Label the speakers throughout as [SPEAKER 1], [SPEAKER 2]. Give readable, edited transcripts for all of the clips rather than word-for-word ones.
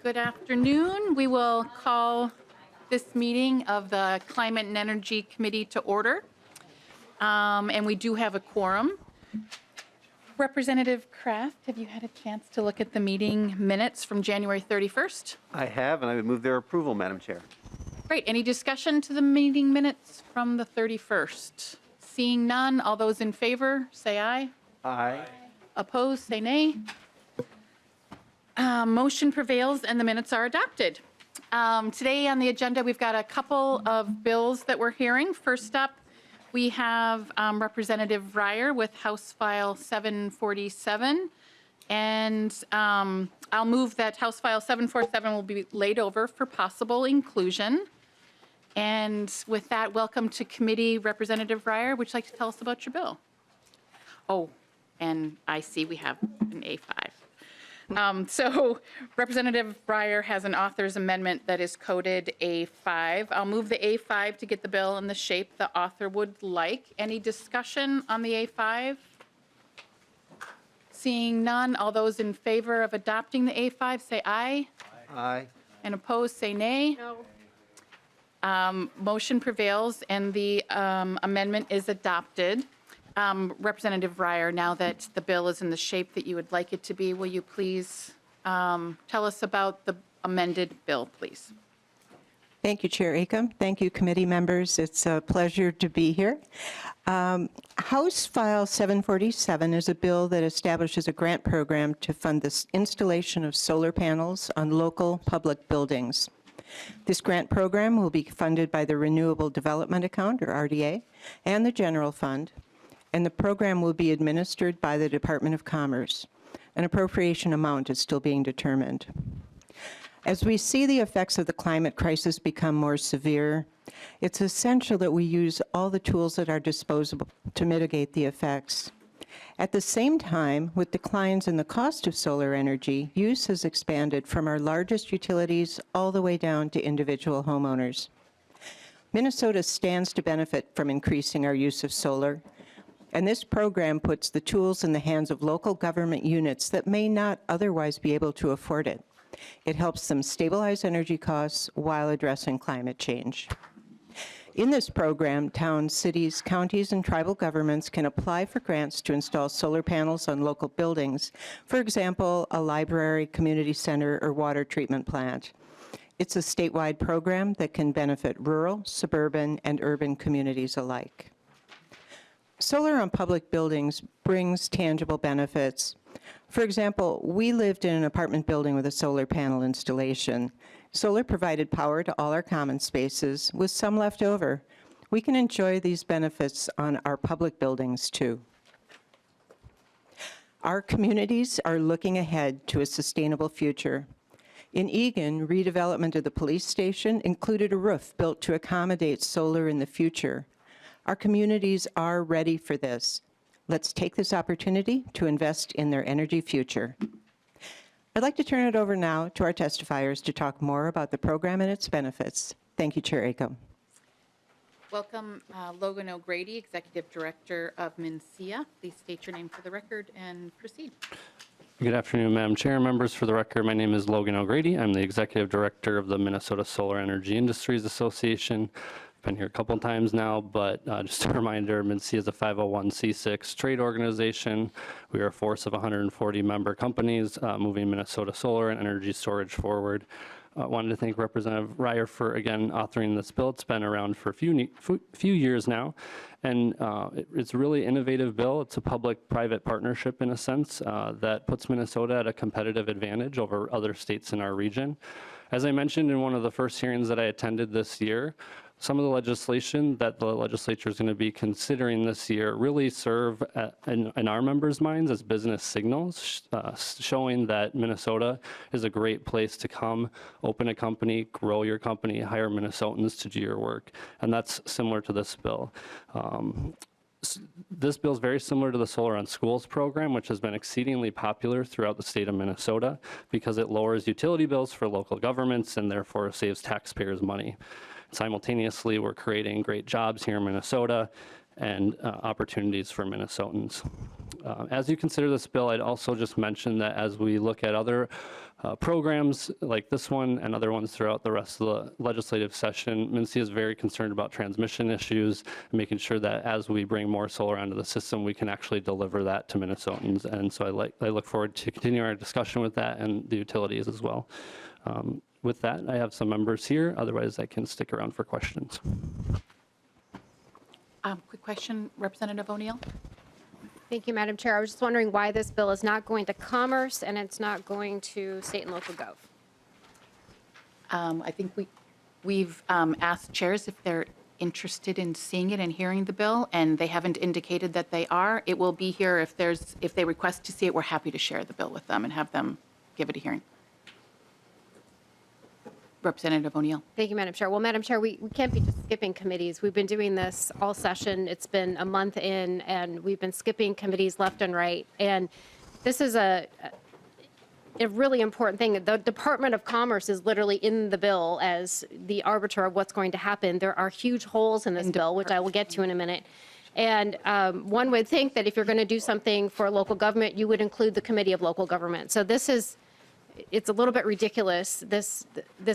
[SPEAKER 1] Good afternoon. We will call this meeting of the Climate and Energy Committee to order. And we do have a quorum. Representative Kraft, have you had a chance to look at the meeting minutes from January 31st?
[SPEAKER 2] I have, and I would move their approval, Madam Chair.
[SPEAKER 1] Great. Any discussion to the meeting minutes from the 31st? Seeing none, all those in favor, say aye.
[SPEAKER 2] Aye.
[SPEAKER 1] Opposed, say nay. Motion prevails and the minutes are adopted. Today on the agenda, we've got a couple of bills that we're hearing. First up, we have Representative Reyer with House File 747. And I'll move that House File 747 will be laid over for possible inclusion. And with that, welcome to committee, Representative Reyer. Would you like to tell us about your bill? Oh, and I see we have an A5. So Representative Reyer has an author's amendment that is coded A5. I'll move the A5 to get the bill in the shape the author would like. Any discussion on the A5? Seeing none, all those in favor of adopting the A5 say aye.
[SPEAKER 2] Aye.
[SPEAKER 1] And opposed say nay. No. Motion prevails and the amendment is adopted. Representative Reyer, now that the bill is in the shape that you would like it to be, will you please tell us about the amended bill, please?
[SPEAKER 3] Thank you, Chair Acom. Thank you, committee members. It's a pleasure to be here. House File 747 is a bill that establishes a grant program to fund the installation of solar panels on local public buildings. This grant program will be funded by the Renewable Development Account, or RDA, and the General Fund, and the program will be administered by the Department of Commerce. An appropriation amount is still being determined. As we see the effects of the climate crisis become more severe, it's essential that we use all the tools at our disposal to mitigate the effects. At the same time, with declines in the cost of solar energy, use has expanded from our largest utilities all the way down to individual homeowners. Minnesota stands to benefit from increasing our use of solar, and this program puts the tools in the hands of local government units that may not otherwise be able to afford it. It helps them stabilize energy costs while addressing climate change. In this program, towns, cities, counties, and tribal governments can apply for grants to install solar panels on local buildings, for example, a library, community center, or water treatment plant. It's a statewide program that can benefit rural, suburban, and urban communities alike. Solar on public buildings brings tangible benefits. For example, we lived in an apartment building with a solar panel installation. Solar provided power to all our common spaces, with some left over. We can enjoy these benefits on our public buildings too. Our communities are looking ahead to a sustainable future. In Eagan, redevelopment of the police station included a roof built to accommodate solar in the future. Our communities are ready for this. Let's take this opportunity to invest in their energy future. I'd like to turn it over now to our testifiers to talk more about the program and its benefits. Thank you, Chair Acom.
[SPEAKER 1] Welcome, Logan O'Grady, Executive Director of MNCEA. Please state your name for the record and proceed.
[SPEAKER 4] Good afternoon, Madam Chair. Members, for the record, my name is Logan O'Grady. I'm the Executive Director of the Minnesota Solar Energy Industries Association. Been here a couple of times now, but just a reminder, MNCEA is a 501c6 trade organization. We are a force of 140 member companies moving Minnesota solar and energy storage forward. I wanted to thank Representative Reyer for, again, authoring this bill. It's been around for a few years now, and it's a really innovative bill. It's a public-private partnership, in a sense, that puts Minnesota at a competitive advantage over other states in our region. As I mentioned in one of the first hearings that I attended this year, some of the legislation that the legislature is going to be considering this year really serve in our members' minds as business signals, showing that Minnesota is a great place to come, open a company, grow your company, hire Minnesotans to do your work. And that's similar to this bill. This bill is very similar to the Solar on Schools program, which has been exceedingly popular throughout the state of Minnesota because it lowers utility bills for local governments and therefore saves taxpayers money. Simultaneously, we're creating great jobs here in Minnesota and opportunities for Minnesotans. As you consider this bill, I'd also just mention that as we look at other programs like this one and other ones throughout the rest of the legislative session, MNC is very concerned about transmission issues and making sure that as we bring more solar onto the system, we can actually deliver that to Minnesotans. And so I look forward to continuing our discussion with that and the utilities as well. With that, I have some members here. Otherwise, I can stick around for questions.
[SPEAKER 1] Quick question, Representative O'Neill?
[SPEAKER 5] Thank you, Madam Chair. I was just wondering why this bill is not going to Commerce and it's not going to State and Local Gov.
[SPEAKER 1] I think we've asked chairs if they're interested in seeing it and hearing the bill, and they haven't indicated that they are. It will be here if they request to see it. We're happy to share the bill with them and have them give it a hearing. Representative O'Neill.
[SPEAKER 5] Thank you, Madam Chair. Well, Madam Chair, we can't be just skipping committees. We've been doing this all session. It's been a month in, and we've been skipping committees left and right. And this is a really important thing. The Department of Commerce is literally in the bill as the arbiter of what's going to happen. There are huge holes in this bill, which I will get to in a minute. And one would think that if you're going to do something for local government, you would include the Committee of Local Government. So it's a little bit ridiculous, this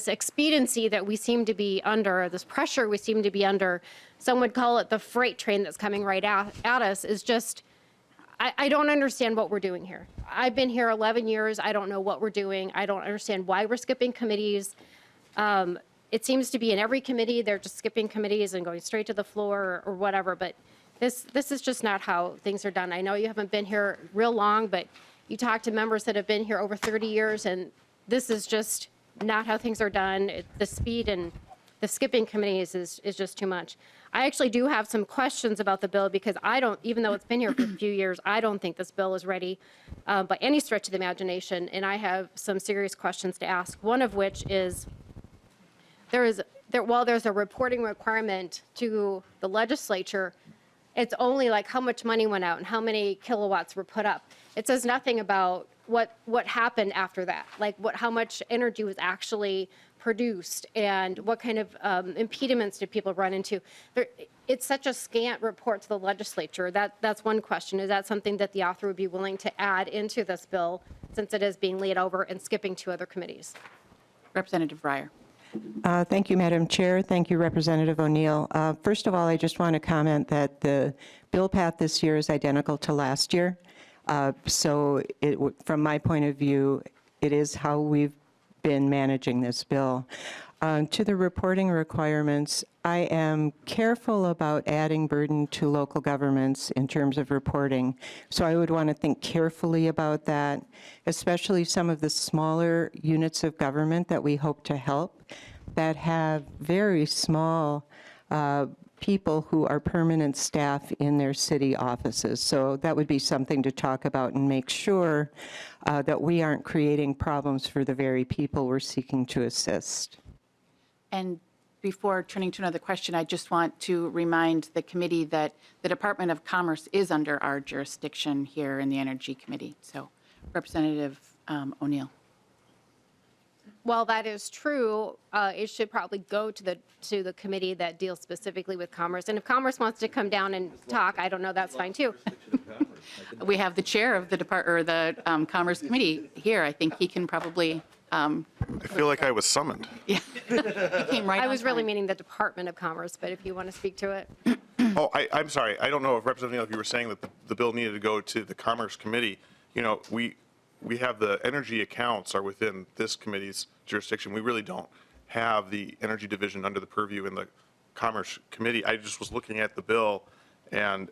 [SPEAKER 5] expediency that we seem to be under, this pressure we seem to be under, some would call it the freight train that's coming right at us, is just, I don't understand what we're doing here. I've been here 11 years. I don't know what we're doing. I don't understand why we're skipping committees. It seems to be in every committee, they're just skipping committees and going straight to the floor or whatever, but this is just not how things are done. I know you haven't been here real long, but you talk to members that have been here over 30 years, and this is just not how things are done. The speed and the skipping committees is just too much. I actually do have some questions about the bill because even though it's been here for a few years, I don't think this bill is ready by any stretch of the imagination, and I have some serious questions to ask. One of which is, while there's a reporting requirement to the legislature, it's only like how much money went out and how many kilowatts were put up. It says nothing about what happened after that, like how much energy was actually produced and what kind of impediments did people run into. It's such a scant report to the legislature. That's one question. Is that something that the author would be willing to add into this bill since it is being laid over and skipping to other committees?
[SPEAKER 1] Representative Reyer.
[SPEAKER 3] Thank you, Madam Chair. Thank you, Representative O'Neill. First of all, I just want to comment that the bill path this year is identical to last year. So from my point of view, it is how we've been managing this bill. To the reporting requirements, I am careful about adding burden to local governments in terms of reporting. So I would want to think carefully about that, especially some of the smaller units of government that we hope to help that have very small people who are permanent staff in their city offices. So that would be something to talk about and make sure that we aren't creating problems for the very people we're seeking to assist.
[SPEAKER 1] And before turning to another question, I just want to remind the committee that the Department of Commerce is under our jurisdiction here in the Energy Committee. So Representative O'Neill.
[SPEAKER 5] Well, that is true. It should probably go to the committee that deals specifically with commerce. And if Commerce wants to come down and talk, I don't know, that's fine too.
[SPEAKER 1] We have the chair of the Commerce Committee here. I think he can probably.
[SPEAKER 6] I feel like I was summoned.
[SPEAKER 1] Yeah, he came right.
[SPEAKER 5] I
[SPEAKER 1] on
[SPEAKER 5] was really
[SPEAKER 1] time.
[SPEAKER 5] meaning the Department of Commerce, but if you want to speak to it.
[SPEAKER 6] Oh, I'm sorry. I don't know if Representative O'Neill, if you were saying that the bill needed to go to the Commerce Committee. You know, we have the energy accounts are within this committee's jurisdiction. We really don't have the Energy Division under the purview in the Commerce Committee. I just was looking at the bill, and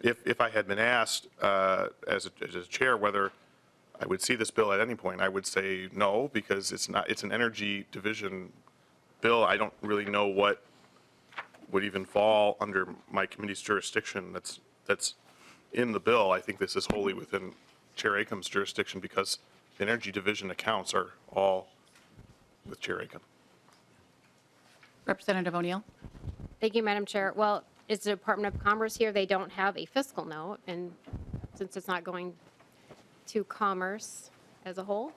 [SPEAKER 6] if I had been asked as a chair whether I would see this bill at any point, I would say no, because it's an Energy Division bill. I don't really know what would even fall under my committee's jurisdiction that's in the bill. I think this is wholly within Chair Akam's jurisdiction because the Energy Division accounts are all with Chair Akam.
[SPEAKER 1] Representative O'Neill.
[SPEAKER 5] Thank you, Madam Chair. Well, it's the Department of Commerce here. They don't have a fiscal note, and since it's not going to Commerce as a whole.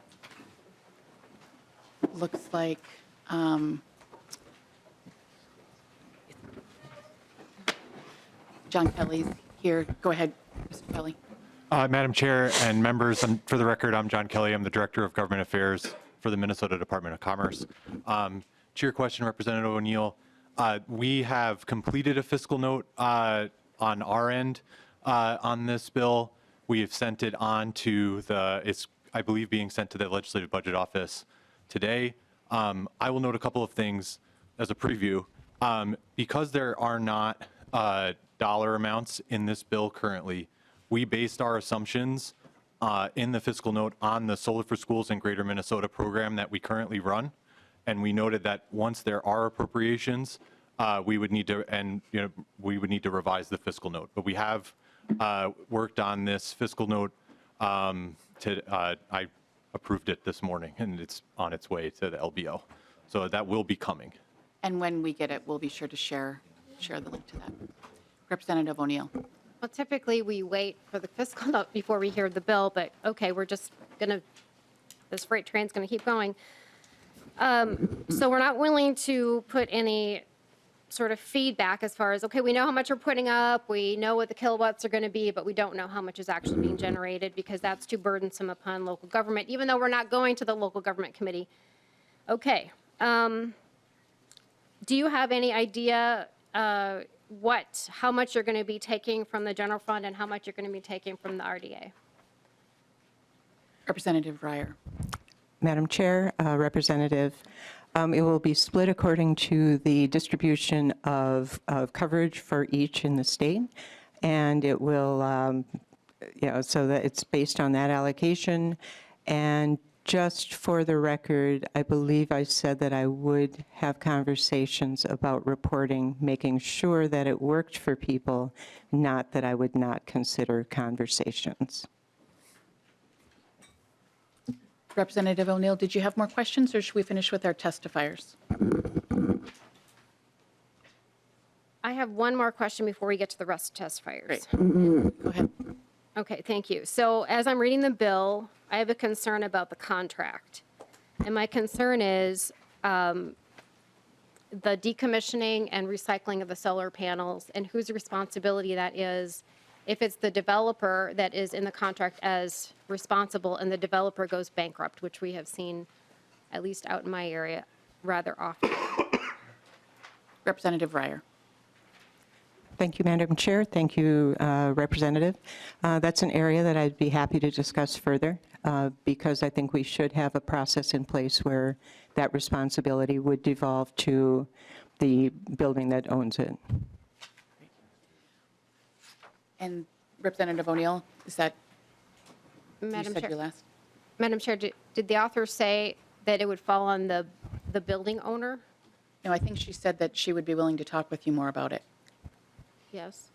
[SPEAKER 1] Looks like John Kelly's here. Go ahead, Mr. Kelly.
[SPEAKER 7] Madam Chair and members, for the record, I'm John Kelly. I'm the Director of Government Affairs for the Minnesota Department of Commerce. To your question, Representative O'Neill, we have completed a fiscal note on our end on this bill. We have sent it on to it's, I believe, being sent to the Legislative Budget Office today. I will note a couple of things as a preview. Because there are not dollar amounts in this bill currently, we based our assumptions in the fiscal note on the Solar for Schools in Greater Minnesota program that we currently run. And we noted that once there are appropriations, we would need to, we would need to revise the fiscal note. But we have worked on this fiscal note. I approved it this morning, and it's on its way to the LBO. So that will be coming.
[SPEAKER 1] And when we get it, we'll be sure to share the link to that. Representative O'Neill.
[SPEAKER 5] Well, typically, we wait for the fiscal note before we hear the bill, but okay, we're just going to, this freight train's going to keep going. So we're not willing to put any sort of feedback as far as, okay, we know how much we're putting up, we know what the kilowatts are going to be, but we don't know how much is actually being generated because that's too burdensome upon local government, even though we're not going to the local government committee. Okay. Do you have any idea how much you're going to be taking from the general fund and how much you're going to be taking from the RDA?
[SPEAKER 1] Representative Reyer.
[SPEAKER 3] Madam Chair, Representative, it will be split according to the distribution of coverage for each in the state, and it will, so that it's based on that allocation. And just for the record, I believe I said that I would have conversations about reporting, making sure that it worked for people, not that I would not consider conversations.
[SPEAKER 1] Representative O'Neill, did you have more questions, or should we finish with our testifiers?
[SPEAKER 5] I have one more question before we get to the rest of testifiers.
[SPEAKER 1] Great. Go ahead.
[SPEAKER 5] Okay, thank you. So as I'm reading the bill, I have a concern about the contract. And my concern is the decommissioning and recycling of the solar panels and whose responsibility that is. If it's the developer that is in the contract as responsible and the developer goes bankrupt, which we have seen, at least out in my area, rather often.
[SPEAKER 1] Representative Reyer.
[SPEAKER 3] Thank you, Madam Chair. Thank you, Representative. That's an area that I'd be happy to discuss further because I think we should have a process in place where that responsibility would devolve to the building that owns it.
[SPEAKER 1] And Representative O'Neill, is that,
[SPEAKER 5] Madam
[SPEAKER 1] you said
[SPEAKER 5] Chair,
[SPEAKER 1] your last?
[SPEAKER 5] Madam Chair, did the author say that it would fall on the building owner?
[SPEAKER 1] No, I think she said that she would be willing to talk with you more about it.
[SPEAKER 5] Yes.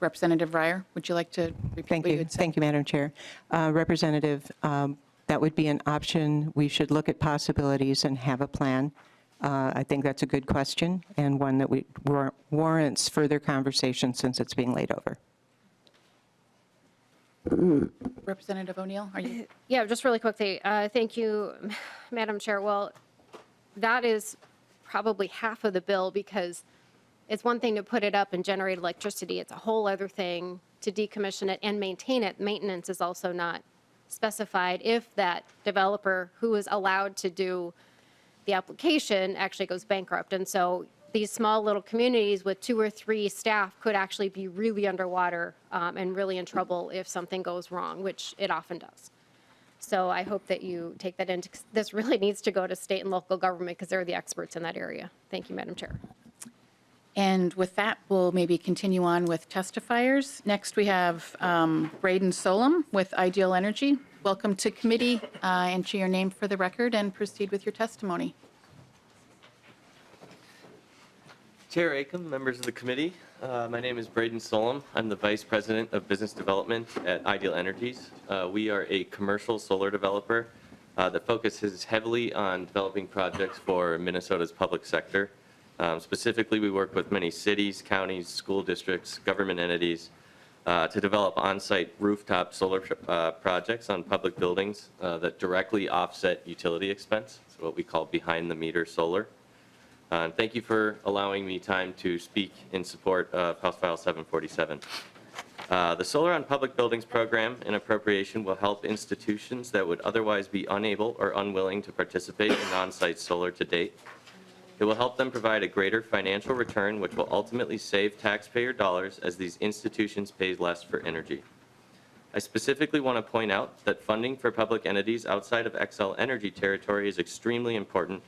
[SPEAKER 1] Representative Reyer, would you like to repeat
[SPEAKER 3] Thank
[SPEAKER 1] what you
[SPEAKER 3] you.
[SPEAKER 1] had said?
[SPEAKER 3] Thank you, Madam Chair. Representative, that would be an option. We should look at possibilities and have a plan. I think that's a good question and one that warrants further conversation since it's being laid over.
[SPEAKER 1] Representative O'Neill, are you?
[SPEAKER 5] Yeah, just really quickly. Thank you, Madam Chair. Well, that is probably half of the bill because it's one thing to put it up and generate electricity. It's a whole other thing to decommission it and maintain it. Maintenance is also not specified if that developer who is allowed to do the application actually goes bankrupt. And so these small little communities with 2 or 3 staff could actually be really underwater and really in trouble if something goes wrong, which it often does. So I hope that you take that into, this really needs to go to state and local government because they're the experts in that area. Thank you, Madam Chair.
[SPEAKER 1] And with that, we'll maybe continue on with testifiers. Next, we have Braden Solom with Ideal Energy. Welcome to committee. Enter your name for the record and proceed with your testimony.
[SPEAKER 8] Chair Acom, members of the committee, my name is Braden Solom. I'm the Vice President of Business Development at Ideal Energies. We are a commercial solar developer that focuses heavily on developing projects for Minnesota's public sector. Specifically, we work with many cities, counties, school districts, government entities to develop on-site rooftop solar projects on public buildings that directly offset utility expense, so what we call behind-the-meter solar. And thank you for allowing me time to speak in support of House File 747. The Solar on Public Buildings program and appropriation will help institutions that would otherwise be unable or unwilling to participate in on-site solar to date. It will help them provide a greater financial return, which will ultimately save taxpayer dollars as these institutions pay less for energy. I specifically want to point out that funding for public entities outside of Xcel Energy territory is extremely important,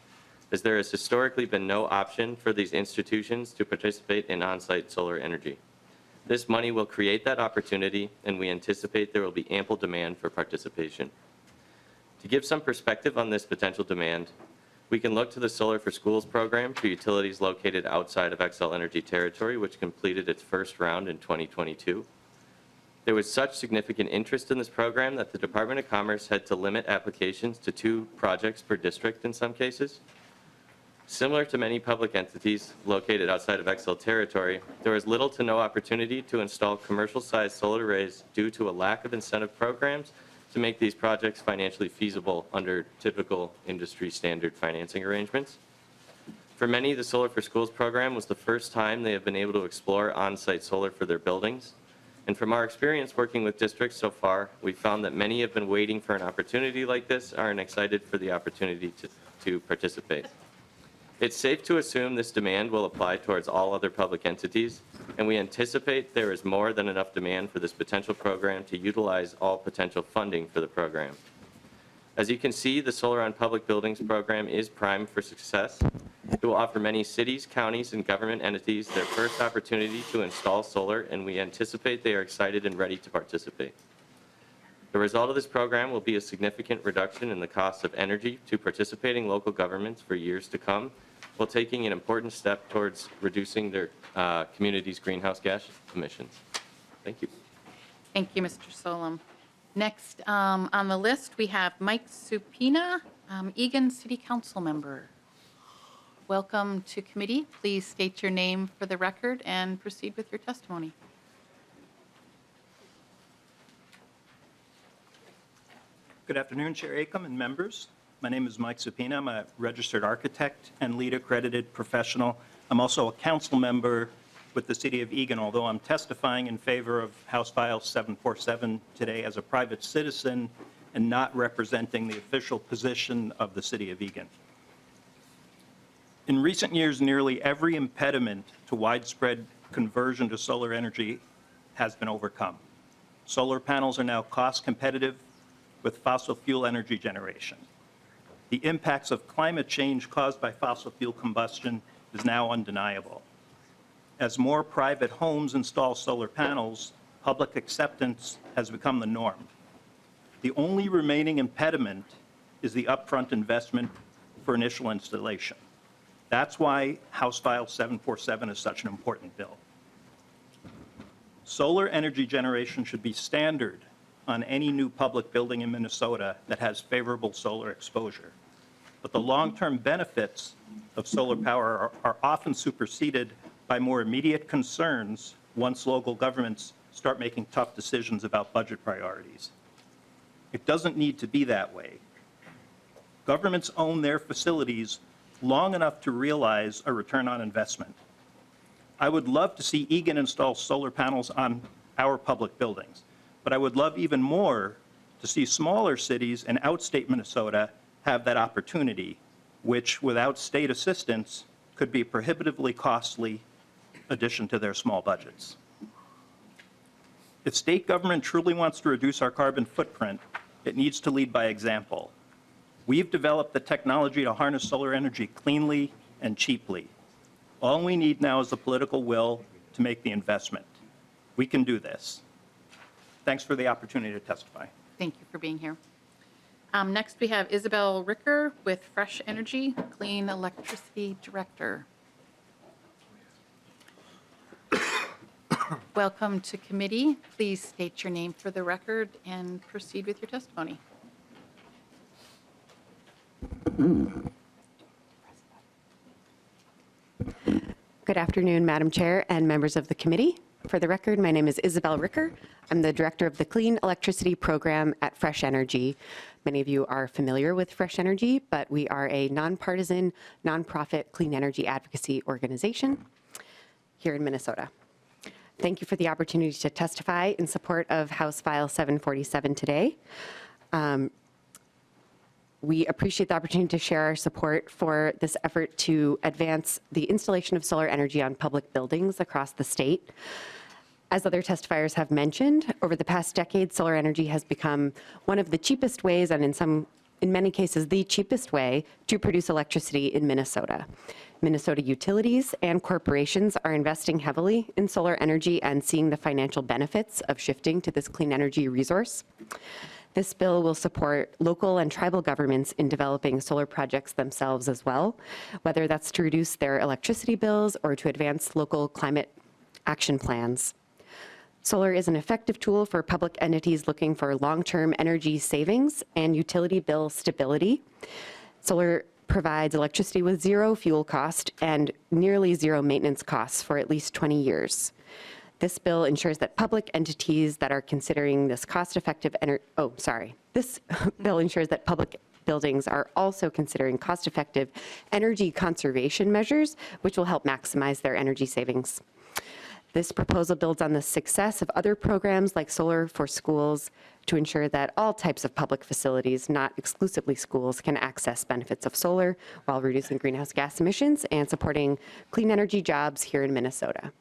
[SPEAKER 8] as there has historically been no option for these institutions to participate in on-site solar energy. This money will create that opportunity, and we anticipate there will be ample demand for participation. To give some perspective on this potential demand, we can look to the Solar for Schools program for utilities located outside of Xcel Energy territory, which completed its first round in 2022. There was such significant interest in this program that the Department of Commerce had to limit applications to 2 projects per district in some cases. Similar to many public entities located outside of Xcel territory, there was little to no opportunity to install commercial-sized solar arrays due to a lack of incentive programs to make these projects financially feasible under typical industry standard financing arrangements. For many, the Solar for Schools program was the first time they have been able to explore on-site solar for their buildings. And from our experience working with districts so far, we found that many have been waiting for an opportunity like this and are excited for the opportunity to participate. It's safe to assume this demand will apply towards all other public entities, and we anticipate there is more than enough demand for this potential program to utilize all potential funding for the program. As you can see, the Solar on Public Buildings program is primed for success. It will offer many cities, counties, and government entities their first opportunity to install solar, and we anticipate they are excited and ready to participate. The result of this program will be a significant reduction in the cost of energy to participating local governments for years to come, while taking an important step towards reducing their community's greenhouse gas emissions. Thank you.
[SPEAKER 1] Thank you, Mr. Solom. Next on the list, we have Mike Supina, Eagan City Council member. Welcome to committee. Please state your name for the record and proceed with your testimony.
[SPEAKER 9] Good afternoon, Chair Acom and members. My name is Mike Supina. I'm a registered architect and LEED accredited professional. I'm also a council member with the City of Eagan, although I'm testifying in favor of House File 747 today as a private citizen and not representing the official position of the City of Eagan. In recent years, nearly every impediment to widespread conversion to solar energy has been overcome. Solar panels are now cost competitive with fossil fuel energy generation. The impacts of climate change caused by fossil fuel combustion is now undeniable. As more private homes install solar panels, public acceptance has become the norm. The only remaining impediment is the upfront investment for initial installation. That's why House File 747 is such an important bill. Solar energy generation should be standard on any new public building in Minnesota that has favorable solar exposure. But the long-term benefits of solar power are often superseded by more immediate concerns once local governments start making tough decisions about budget priorities. It doesn't need to be that way. Governments own their facilities long enough to realize a return on investment. I would love to see Eagan install solar panels on our public buildings, but I would love even more to see smaller cities in outstate Minnesota have that opportunity, which without state assistance could be a prohibitively costly addition to their small budgets. If state government truly wants to reduce our carbon footprint, it needs to lead by example. We've developed the technology to harness solar energy cleanly and cheaply. All we need now is the political will to make the investment. We can do this. Thanks for the opportunity to testify.
[SPEAKER 1] Thank you for being here. Next, we have Isabel Ricker with Fresh Energy, Clean Electricity Director. Welcome to committee. Please state your name for the record and proceed with your testimony.
[SPEAKER 10] Good afternoon, Madam Chair and members of the committee. For the record, my name is Isabel Ricker. I'm the director of the Clean Electricity Program at Fresh Energy. Many of you are familiar with Fresh Energy, but we are a nonpartisan, nonprofit clean energy advocacy organization here in Minnesota. Thank you for the opportunity to testify in support of House File 747 today. We appreciate the opportunity to share our support for this effort to advance the installation of solar energy on public buildings across the state. As other testifiers have mentioned, over the past decade, solar energy has become one of the cheapest ways, and in many cases, the cheapest way to produce electricity in Minnesota. Minnesota utilities and corporations are investing heavily in solar energy and seeing the financial benefits of shifting to this clean energy resource. This bill will support local and tribal governments in developing solar projects themselves as well, whether that's to reduce their electricity bills or to advance local climate action plans. Solar is an effective tool for public entities looking for long-term energy savings and utility bill stability. Solar provides electricity with zero fuel cost and nearly zero maintenance costs for at least 20 years. This bill ensures that public entities that are considering this cost-effective This bill ensures that public buildings are also considering cost-effective energy conservation measures, which will help maximize their energy savings. This proposal builds on the success of other programs like Solar for Schools to ensure that all types of public facilities, not exclusively schools, can access benefits of solar while reducing greenhouse gas emissions and supporting clean energy jobs here in Minnesota.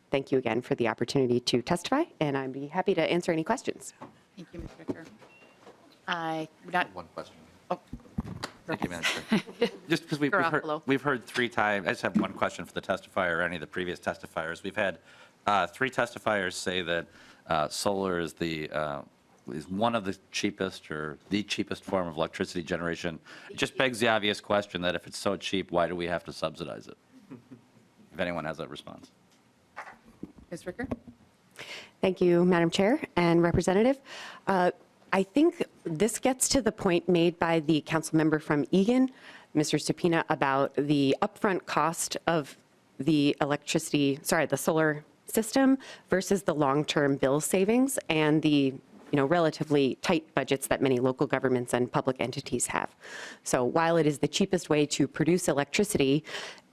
[SPEAKER 10] Thank you again for the opportunity to testify, and I'd be happy to answer any questions.
[SPEAKER 1] Thank you, Ms. Ricker. I would not.
[SPEAKER 11] One question.
[SPEAKER 1] Oh,
[SPEAKER 11] Thank you, Madam Chair. Just because
[SPEAKER 1] Garofalo.
[SPEAKER 11] we've heard 3 times, I just have one question for the testifier or any of the previous testifiers. We've had 3 testifiers say that solar is is one of the cheapest or the cheapest form of electricity generation. It just begs the obvious question that if it's so cheap, why do we have to subsidize it? If anyone has that response.
[SPEAKER 1] Ms. Ricker?
[SPEAKER 10] Thank you, Madam Chair and Representative. I think this gets to the point made by the council member from Egan, Mr. Stupina, about the upfront cost of the the solar system versus the long-term bill savings and the relatively tight budgets that many local governments and public entities have. So while it is the cheapest way to produce electricity,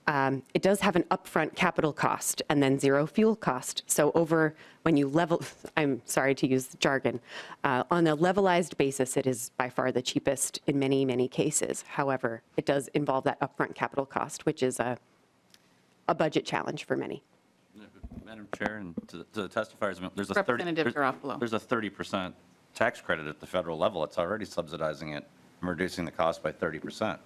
[SPEAKER 10] it does have an upfront capital cost and then zero fuel cost. So when you I'm sorry to use jargon, on a levelized basis, it is by far the cheapest in many, many cases. However, it does involve that upfront capital cost, which is a budget challenge for many.
[SPEAKER 11] Madam Chair, and to the testifiers, there's a
[SPEAKER 1] Representative Garofalo.
[SPEAKER 11] There's a 30% tax credit at the federal level. It's already subsidizing it and reducing the cost by 30%.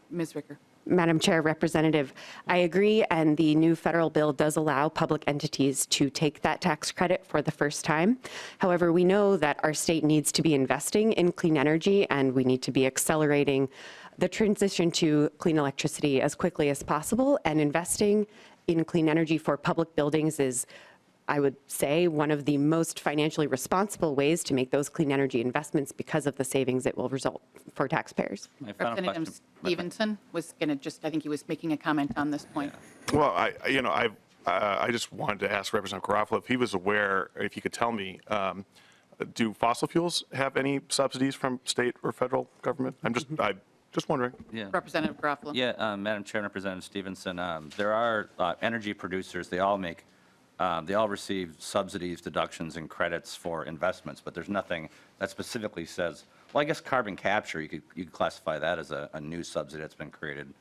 [SPEAKER 1] Ms. Ricker?
[SPEAKER 10] Madam Chair, Representative, I agree, and the new federal bill does allow public entities to take that tax credit for the first time. However, we know that our state needs to be investing in clean energy, and we need to be accelerating the transition to clean electricity as quickly as possible, and investing in clean energy for public buildings is, I would say, one of the most financially responsible ways to make those clean energy investments because of the savings it will result for taxpayers.
[SPEAKER 1] Representative Stevenson was going to I think he was making a comment on this point.
[SPEAKER 6] Well, I just wanted to ask Representative Garofalo if he was aware, if he could tell me, do fossil fuels have any subsidies from state or federal government? I'm just wondering.
[SPEAKER 11] Yeah.
[SPEAKER 1] Representative Garofalo.
[SPEAKER 11] Yeah, Madam Chair and Representative Stevenson, there are energy producers. They all receive subsidies, deductions, and credits for investments, but there's nothing that specifically says, well, I guess carbon capture, you could classify that as a new subsidy that's been created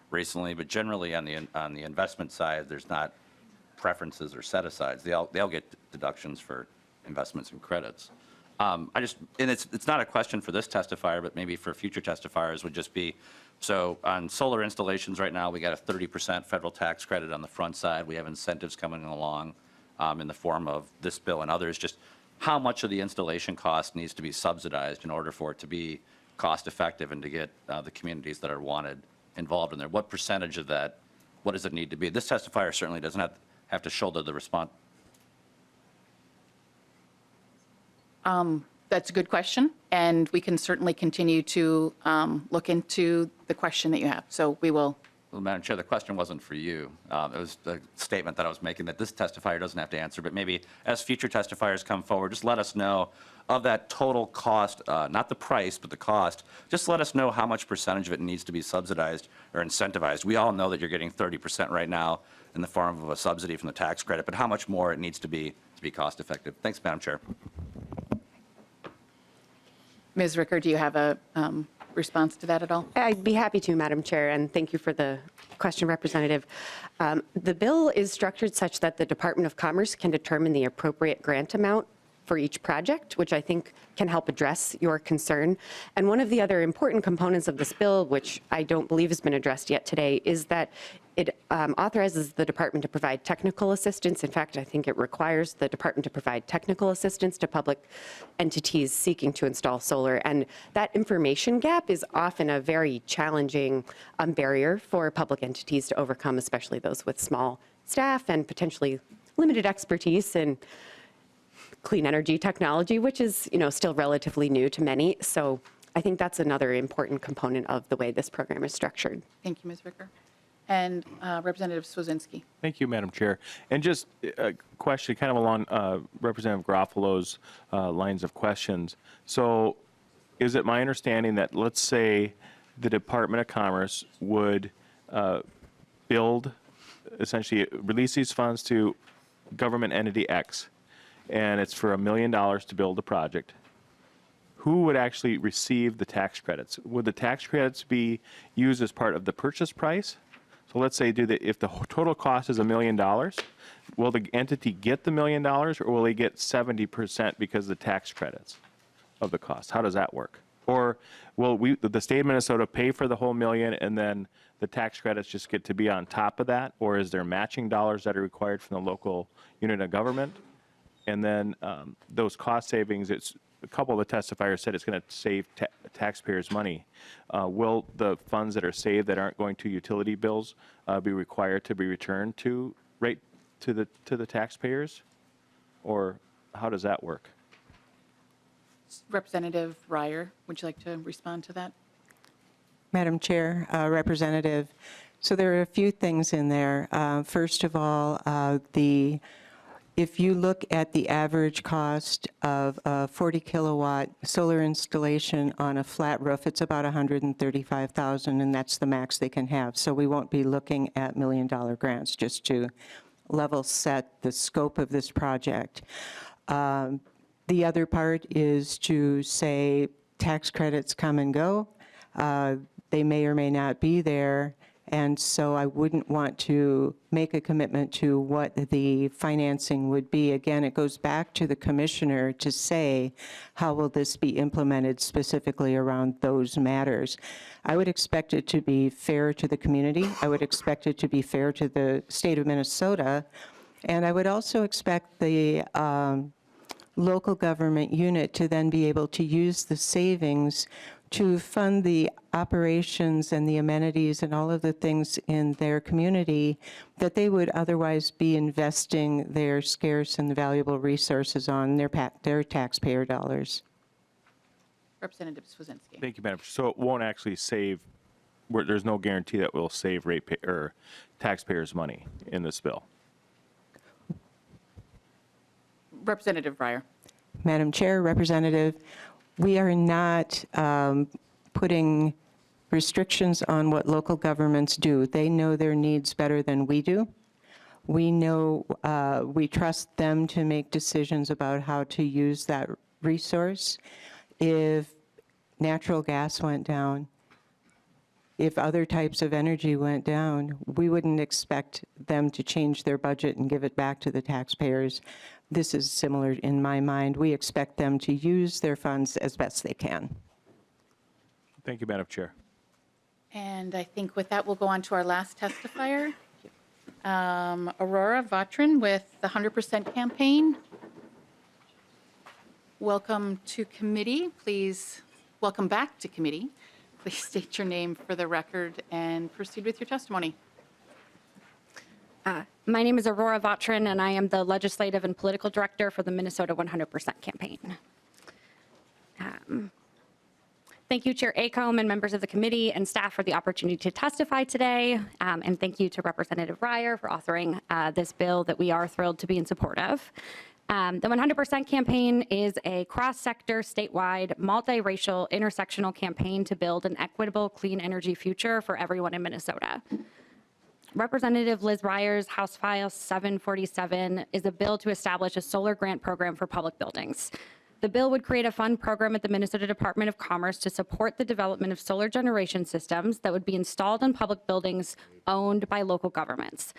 [SPEAKER 11] recently, but generally on the investment side, there's not preferences or set-asides. They all get deductions for investments and credits. And it's not a question for this testifier, but maybe for future testifiers would just be, so on solar installations right now, we got a 30% federal tax credit on the front side. We have incentives coming along in the form of this bill and others. Just how much of the installation cost needs to be subsidized in order for it to be cost effective and to get the communities that are wanted involved in there? What percentage of that, what does it need to be? This testifier certainly doesn't have to shoulder the response.
[SPEAKER 1] That's a good question, and we can certainly continue to look into the question that you have. So we will
[SPEAKER 11] Well, Madam Chair, the question wasn't for you. It was the statement that I was making that this testifier doesn't have to answer, but maybe as future testifiers come forward, just let us know of that total cost, not the price, but the cost. Just let us know how much percentage of it needs to be subsidized or incentivized. We all know that you're getting 30% right now in the form of a subsidy from the tax credit, but how much more it needs to be cost effective. Thanks, Madam Chair.
[SPEAKER 1] Ms. Ricker, do you have a response to that at all?
[SPEAKER 10] I'd be happy to, Madam Chair, and thank you for the question, Representative. The bill is structured such that the Department of Commerce can determine the appropriate grant amount for each project, which I think can help address your concern. And one of the other important components of this bill, which I don't believe has been addressed yet today, is that it authorizes the department to provide technical assistance. In fact, I think it requires the department to provide technical assistance to public entities seeking to install solar. And that information gap is often a very challenging barrier for public entities to overcome, especially those with small staff and potentially limited expertise in clean energy technology, which is, still relatively new to many. So I think that's another important component of the way this program is structured.
[SPEAKER 1] Thank you, Ms. Ricker. And Representative Swazinski.
[SPEAKER 12] Thank you, Madam Chair. And just a question kind of along Representative Garofalo's lines of questions. So is it my understanding that, let's say, the Department of Commerce would essentially release these funds to government entity X, and it's for $1 million to build a project? Who would actually receive the tax credits? Would the tax credits be used as part of the purchase price? So let's say, if the total cost is $1 million, will the entity get the $1 million, or will they get 70% because of the tax credits of the cost? How does that work? Or will the state of Minnesota pay for the whole $1 million, and then the tax credits just get to be on top of that? Or is there matching dollars that are required from the local unit of government? And then those cost savings, a couple of the testifiers said it's going to save taxpayers money. Will the funds that are saved that aren't going to utility bills be required to be returned to the taxpayers? Or how does that work?
[SPEAKER 1] Representative Reyer, would you like to respond to that?
[SPEAKER 3] Madam Chair, Representative, so there are a few things in there. First of all, if you look at the average cost of a 40 kilowatt solar installation on a flat roof, it's about $135,000, and that's the max they can have. So we won't be looking at $1 million grants, just to level set the scope of this project. The other part is to say tax credits come and go. They may or may not be there. And so I wouldn't want to make a commitment to what the financing would be. Again, it goes back to the commissioner to say, how will this be implemented specifically around those matters? I would expect it to be fair to the community. I would expect it to be fair to the state of Minnesota. And I would also expect the local government unit to then be able to use the savings to fund the operations and the amenities and all of the things in their community that they would otherwise be investing their scarce and valuable resources on, their taxpayer dollars.
[SPEAKER 1] Representative Swazinski.
[SPEAKER 12] Thank you, Madam Chair. So it won't actually save, there's no guarantee that we'll save taxpayers' money in this bill.
[SPEAKER 1] Representative Reyer.
[SPEAKER 3] Madam Chair, Representative, we are not putting restrictions on what local governments do. They know their needs better than we do. We know, we trust them to make decisions about how to use that resource. If natural gas went down, if other types of energy went down, we wouldn't expect them to change their budget and give it back to the taxpayers. This is similar in my mind. We expect them to use their funds as best they can.
[SPEAKER 12] Thank you, Madam Chair.
[SPEAKER 1] And I think with that, we'll go on to our last testifier, Aurora Vatrin with the 100% campaign. Welcome to committee. Please, welcome back to committee. Please state your name for the record and proceed with your testimony.
[SPEAKER 13] My name is Aurora Vatrin, and I am the Legislative and Political Director for the Minnesota 100% campaign. Thank you, Chair Acomb and members of the committee and staff for the opportunity to testify today. And thank you to Representative Reyer for authoring this bill that we are thrilled to be in support of. The 100% campaign is a cross-sector, statewide, multiracial, intersectional campaign to build an equitable, clean energy future for everyone in Minnesota. Representative Liz Reyer's House File 747 is a bill to establish a solar grant program for public buildings. The bill would create a fund program at the Minnesota Department of Commerce to support the development of solar generation systems that would be installed on public buildings owned by local governments.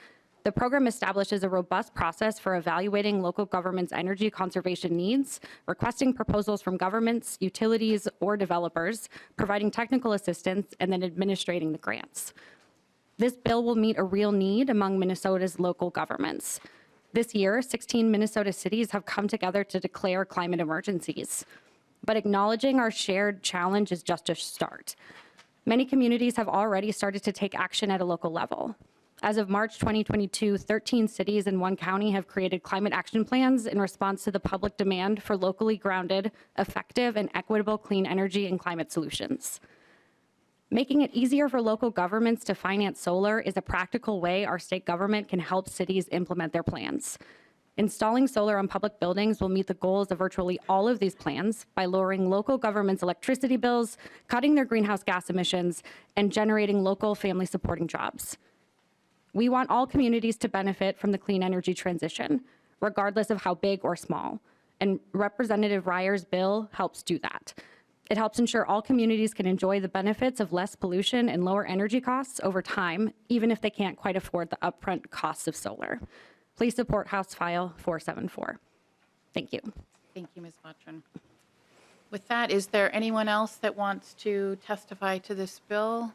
[SPEAKER 13] The program establishes a robust process for evaluating local governments' energy conservation needs, requesting proposals from governments, utilities, or developers, providing technical assistance, and then administrating the grants. This bill will meet a real need among Minnesota's local governments. This year, 16 Minnesota cities have come together to declare climate emergencies. But acknowledging our shared challenge is just a start. Many communities have already started to take action at a local level. As of March 2022, 13 cities and 1 county have created climate action plans in response to the public demand for locally grounded, effective, and equitable clean energy and climate solutions. Making it easier for local governments to finance solar is a practical way our state government can help cities implement their plans. Installing solar on public buildings will meet the goals of virtually all of these plans by lowering local governments' electricity bills, cutting their greenhouse gas emissions, and generating local family supporting jobs. We want all communities to benefit from the clean energy transition, regardless of how big or small, and Representative Reyer's bill helps do that. It helps ensure all communities can enjoy the benefits of less pollution and lower energy costs over time, even if they can't quite afford the upfront costs of solar. Please support House File 474. Thank you.
[SPEAKER 1] Thank you, Ms. Botrin. With that, is there anyone else that wants to testify to this bill?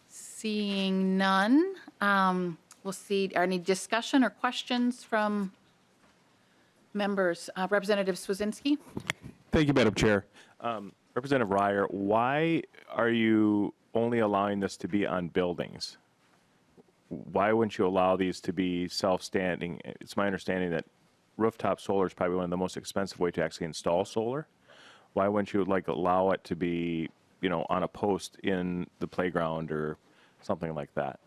[SPEAKER 1] Seeing none, we'll see, any discussion or questions from members? Representative Swazinski?
[SPEAKER 12] Thank you, Madam Chair. Representative Reyer, why are you only allowing this to be on buildings? Why wouldn't you allow these to be self-standing? It's my understanding that rooftop solar is probably one of the most expensive way to actually install solar. Why wouldn't you allow it to be, on a post in the playground or something like that?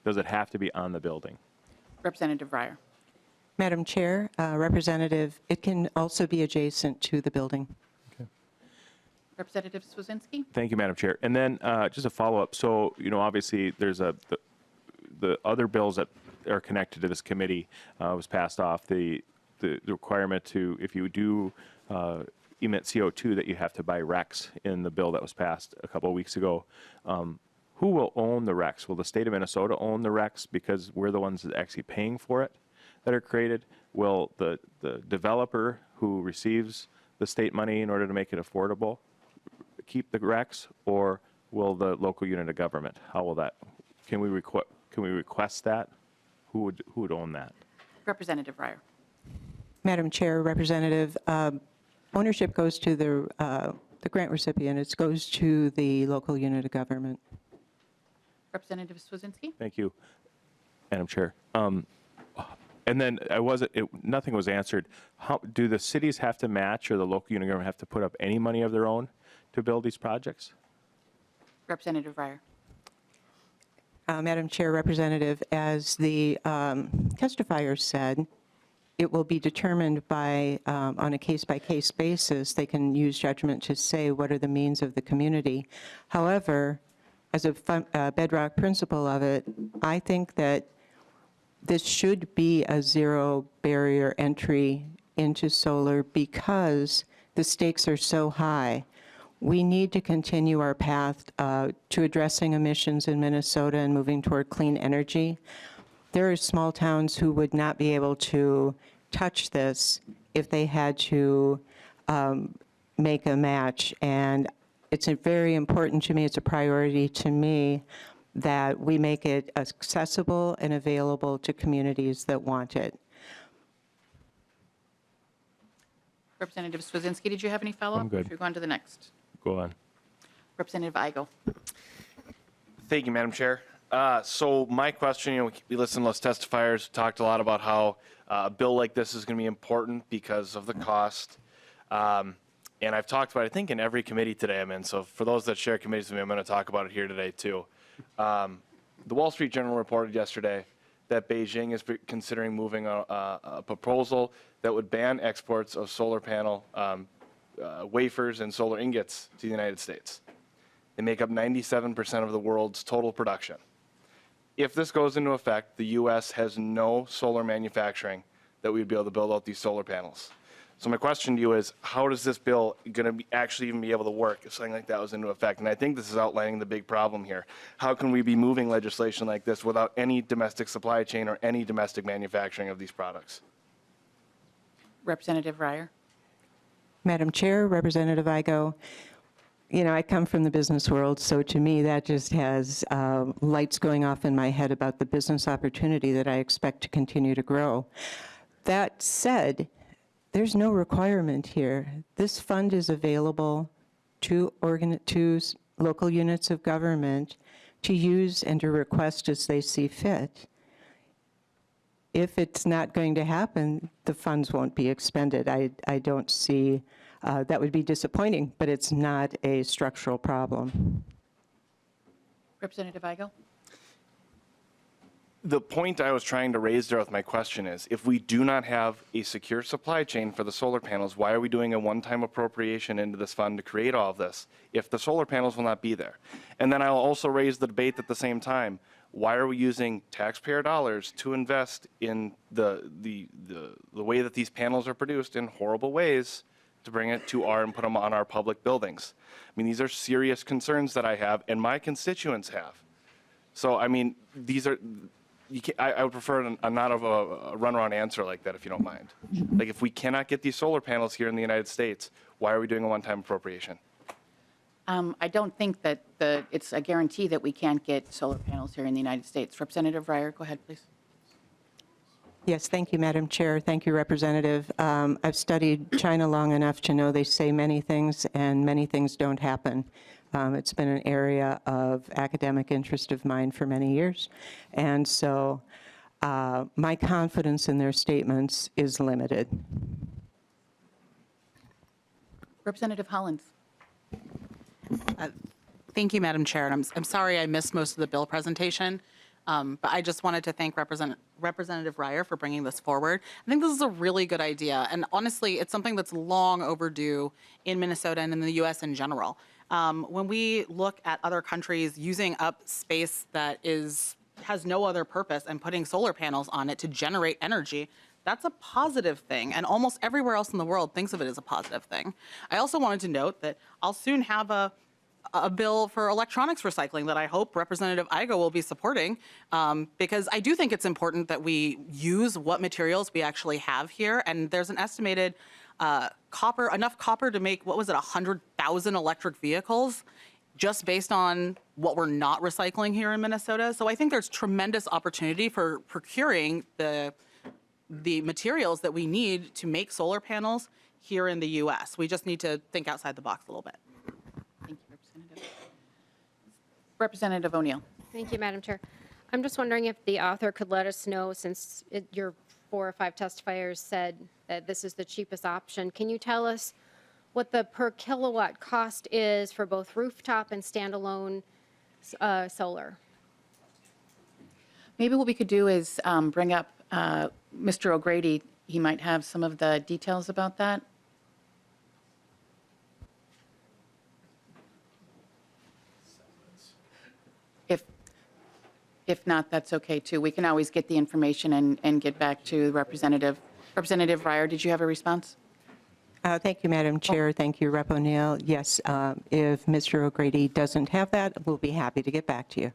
[SPEAKER 12] Does it have to be on the building?
[SPEAKER 1] Representative Reyer.
[SPEAKER 3] Madam Chair, Representative, it can also be adjacent to the building.
[SPEAKER 1] Representative Swazinski?
[SPEAKER 12] Thank you, Madam Chair. And then just a follow-up. So, obviously there's the other bills that are connected to this committee was passed off. The requirement to, if you do emit CO2, that you have to buy RECs in the bill that was passed a couple of weeks ago. Who will own the RECs? Will the state of Minnesota own the RECs because we're the ones that are actually paying for it that are created? Will the developer who receives the state money in order to make it affordable keep the RECs, or will the local unit of government? How will that? Can we request that? Who would own that?
[SPEAKER 1] Representative Reyer.
[SPEAKER 3] Madam Chair, Representative, ownership goes to the grant recipient. It goes to the local unit of government.
[SPEAKER 1] Representative Swazinski?
[SPEAKER 12] Thank you, Madam Chair. And then nothing was answered. How do the cities have to match, or the local unit government have to put up any money of their own to build these projects?
[SPEAKER 1] Representative Reyer.
[SPEAKER 3] Madam Chair, Representative, as the testifier said, it will be determined by, on a case-by-case basis. They can use judgment to say what are the means of the community. However, as a bedrock principle of it, I think that this should be a zero barrier entry into solar because the stakes are so high. We need to continue our path to addressing emissions in Minnesota and moving toward clean energy. There are small towns who would not be able to touch this if they had to make a match. And it's very important to me, it's a priority to me, that we make it accessible and available to communities that want it.
[SPEAKER 1] Representative Swazinski, did you have any follow-up?
[SPEAKER 12] I'm good.
[SPEAKER 1] Should we go on to the next?
[SPEAKER 12] Go on.
[SPEAKER 1] Representative Eigel.
[SPEAKER 14] Thank you, Madam Chair. So my question, we listened to those testifiers, talked a lot about how a bill like this is going to be important because of the cost. And I've talked about it, I think, in every committee today I'm in. So for those that share committees with me, I'm going to talk about it here today, too. The Wall Street Journal reported yesterday that Beijing is considering moving a proposal that would ban exports of solar panel wafers and solar ingots to the United States. They make up 97% of the world's total production. If this goes into effect, the U.S. has no solar manufacturing that we'd be able to build out these solar panels. So my question to you is, how does this bill going to actually even be able to work if something like that was into effect? And I think this is outlining the big problem here. How can we be moving legislation like this without any domestic supply chain or any domestic manufacturing of these products?
[SPEAKER 1] Representative Reyer.
[SPEAKER 3] Madam Chair, Representative Igo, you know, I come from the business world, so to me that just has lights going off in my head about the business opportunity that I expect to continue to grow. That said, there's no requirement here. This fund is available to local units of government to use and to request as they see fit. If it's not going to happen, the funds won't be expended. I don't see, that would be disappointing, but it's not a structural problem.
[SPEAKER 1] Representative Igo.
[SPEAKER 14] The point I was trying to raise there with my question is, if we do not have a secure supply chain for the solar panels, why are we doing a one-time appropriation into this fund to create all of this if the solar panels will not be there? And then I'll also raise the debate at the same time, why are we using taxpayer dollars to invest in the way that these panels are produced in horrible ways to bring it to our and put them on our public buildings? I mean, these are serious concerns that I have and my constituents have. So, I mean, these are, I would prefer not of a runaround answer like that, if you don't mind. Like, if we cannot get these solar panels here in the United States, why are we doing a one-time appropriation?
[SPEAKER 1] I don't think that it's a guarantee that we can't get solar panels here in the United States. Representative Reyer, go ahead, please.
[SPEAKER 3] Yes, thank you, Madam Chair. Thank you, Representative. I've studied China long enough to know they say many things and many things don't happen. It's been an area of academic interest of mine for many years. And so my confidence in their statements is limited.
[SPEAKER 1] Representative Hollins.
[SPEAKER 15] Thank you, Madam Chair. And I'm sorry I missed most of the bill presentation, but I just wanted to thank Representative Reyer for bringing this forward. I think this is a really good idea. And honestly, it's something that's long overdue in Minnesota and in the U.S. in general. When we look at other countries using up space that has no other purpose and putting solar panels on it to generate energy, that's a positive thing. And almost everywhere else in the world thinks of it as a positive thing. I also wanted to note that I'll soon have a bill for electronics recycling that I hope Representative Igo will be supporting, because I do think it's important that we use what materials we actually have here. And there's an estimated enough copper to make, 100,000 electric vehicles just based on what we're not recycling here in Minnesota. So I think there's tremendous opportunity for procuring the materials that we need to make solar panels here in the U.S. We just need to think outside the box a little bit.
[SPEAKER 1] Thank you, Representative. Representative O'Neill.
[SPEAKER 5] Thank you, Madam Chair. I'm just wondering if the author could let us know, since your 4 or 5 testifiers said that this is the cheapest option, can you tell us what the per kilowatt cost is for both rooftop and standalone solar?
[SPEAKER 1] Maybe what we could do is bring up Mr. O'Grady. He might have some of the details about that. If not, that's okay too. We can always get the information and get back to Representative Reyer. Did you have a response?
[SPEAKER 3] Thank you, Madam Chair. Thank you, Rep. O'Neill. Yes, if Mr. O'Grady doesn't have that, we'll be happy to get back to you.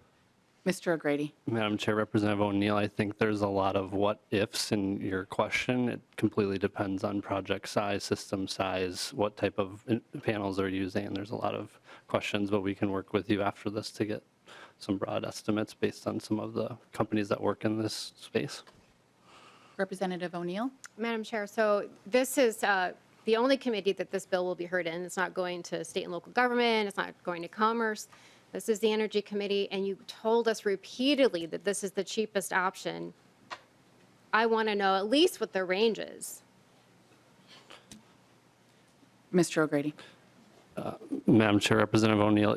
[SPEAKER 1] Mr. O'Grady.
[SPEAKER 4] Madam Chair, Representative O'Neill, I think there's a lot of what ifs in your question. It completely depends on project size, system size, what type of panels they're using, and there's a lot of questions, but we can work with you after this to get some broad estimates based on some of the companies that work in this space.
[SPEAKER 1] Representative O'Neill.
[SPEAKER 5] Madam Chair, so this is the only committee that this bill will be heard in. It's not going to state and local government. It's not going to commerce. This is the Energy Committee, and you told us repeatedly that this is the cheapest option. I want to know at least what the range is.
[SPEAKER 1] Mr. O'Grady.
[SPEAKER 4] Madam Chair, Representative O'Neill,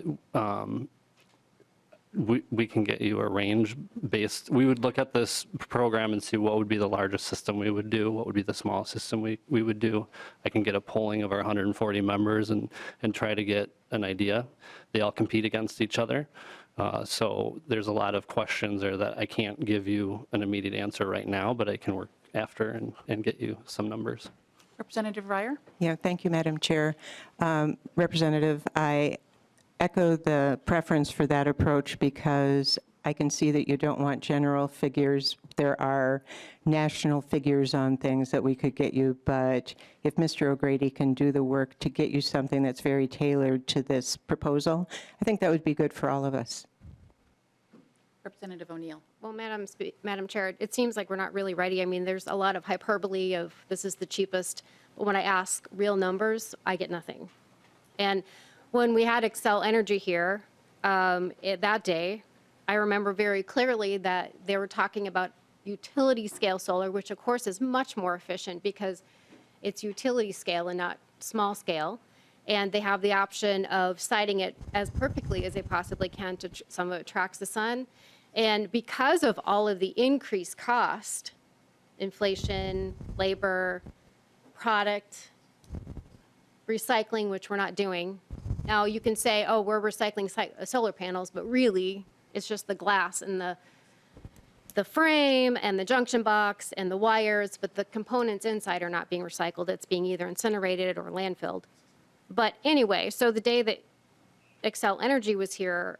[SPEAKER 4] we can get you a range based, we would look at this program and see what would be the largest system we would do, what would be the smallest system we would do. I can get a polling of our 140 members and try to get an idea. They all compete against each other. So there's a lot of questions there that I can't give you an immediate answer right now, but I can work after and get you some numbers.
[SPEAKER 1] Representative Reyer.
[SPEAKER 3] Yeah, thank you, Madam Chair. Representative, I echo the preference for that approach because I can see that you don't want general figures. There are national figures on things that we could get you, but if Mr. O'Grady can do the work to get you something that's very tailored to this proposal, I think that would be good for all of us.
[SPEAKER 1] Representative O'Neill.
[SPEAKER 5] Well, Madam Chair, it seems like we're not really ready. I mean, there's a lot of hyperbole of this is the cheapest. But when I ask real numbers, I get nothing. And when we had Xcel Energy here that day, I remember very clearly that they were talking about utility scale solar, which of course is much more efficient because it's utility scale and not small scale. And they have the option of siting it as perfectly as they possibly can to some of it tracks the sun. And because of all of the increased cost, inflation, labor, product, recycling, which we're not doing. Now you can say, oh, we're recycling solar panels, but really it's just the glass and the frame and the junction box and the wires, but the components inside are not being recycled. It's being either incinerated or landfilled. But anyway, so the day that Xcel Energy was here,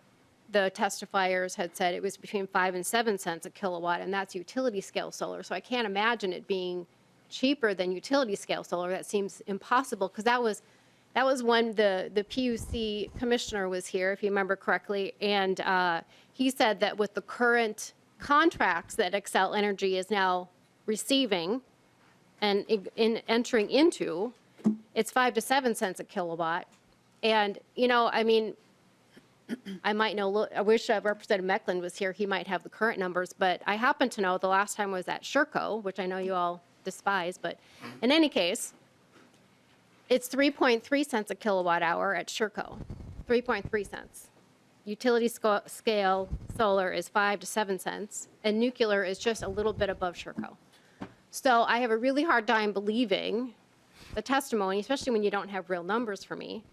[SPEAKER 5] the testifiers had said it was between 5 and 7 cents a kilowatt, and that's utility scale solar. So I can't imagine it being cheaper than utility scale solar. That seems impossible because that was when the PUC commissioner was here, if you remember correctly, and he said that with the current contracts that Xcel Energy is now receiving and entering into, it's 5 to 7 cents a kilowatt. And, you know, I mean, I might know, I wish Representative Mecklen was here. He might have the current numbers, but I happen to know the last time I was at Sherco, which I know you all despise, but in any case, it's 3.3 cents a kilowatt hour at Sherco, 3.3 cents. Utility scale solar is 5 to 7 cents, and nuclear is just a little bit above Sherco. So I have a really hard time believing the testimony, especially when you don't have real numbers for me,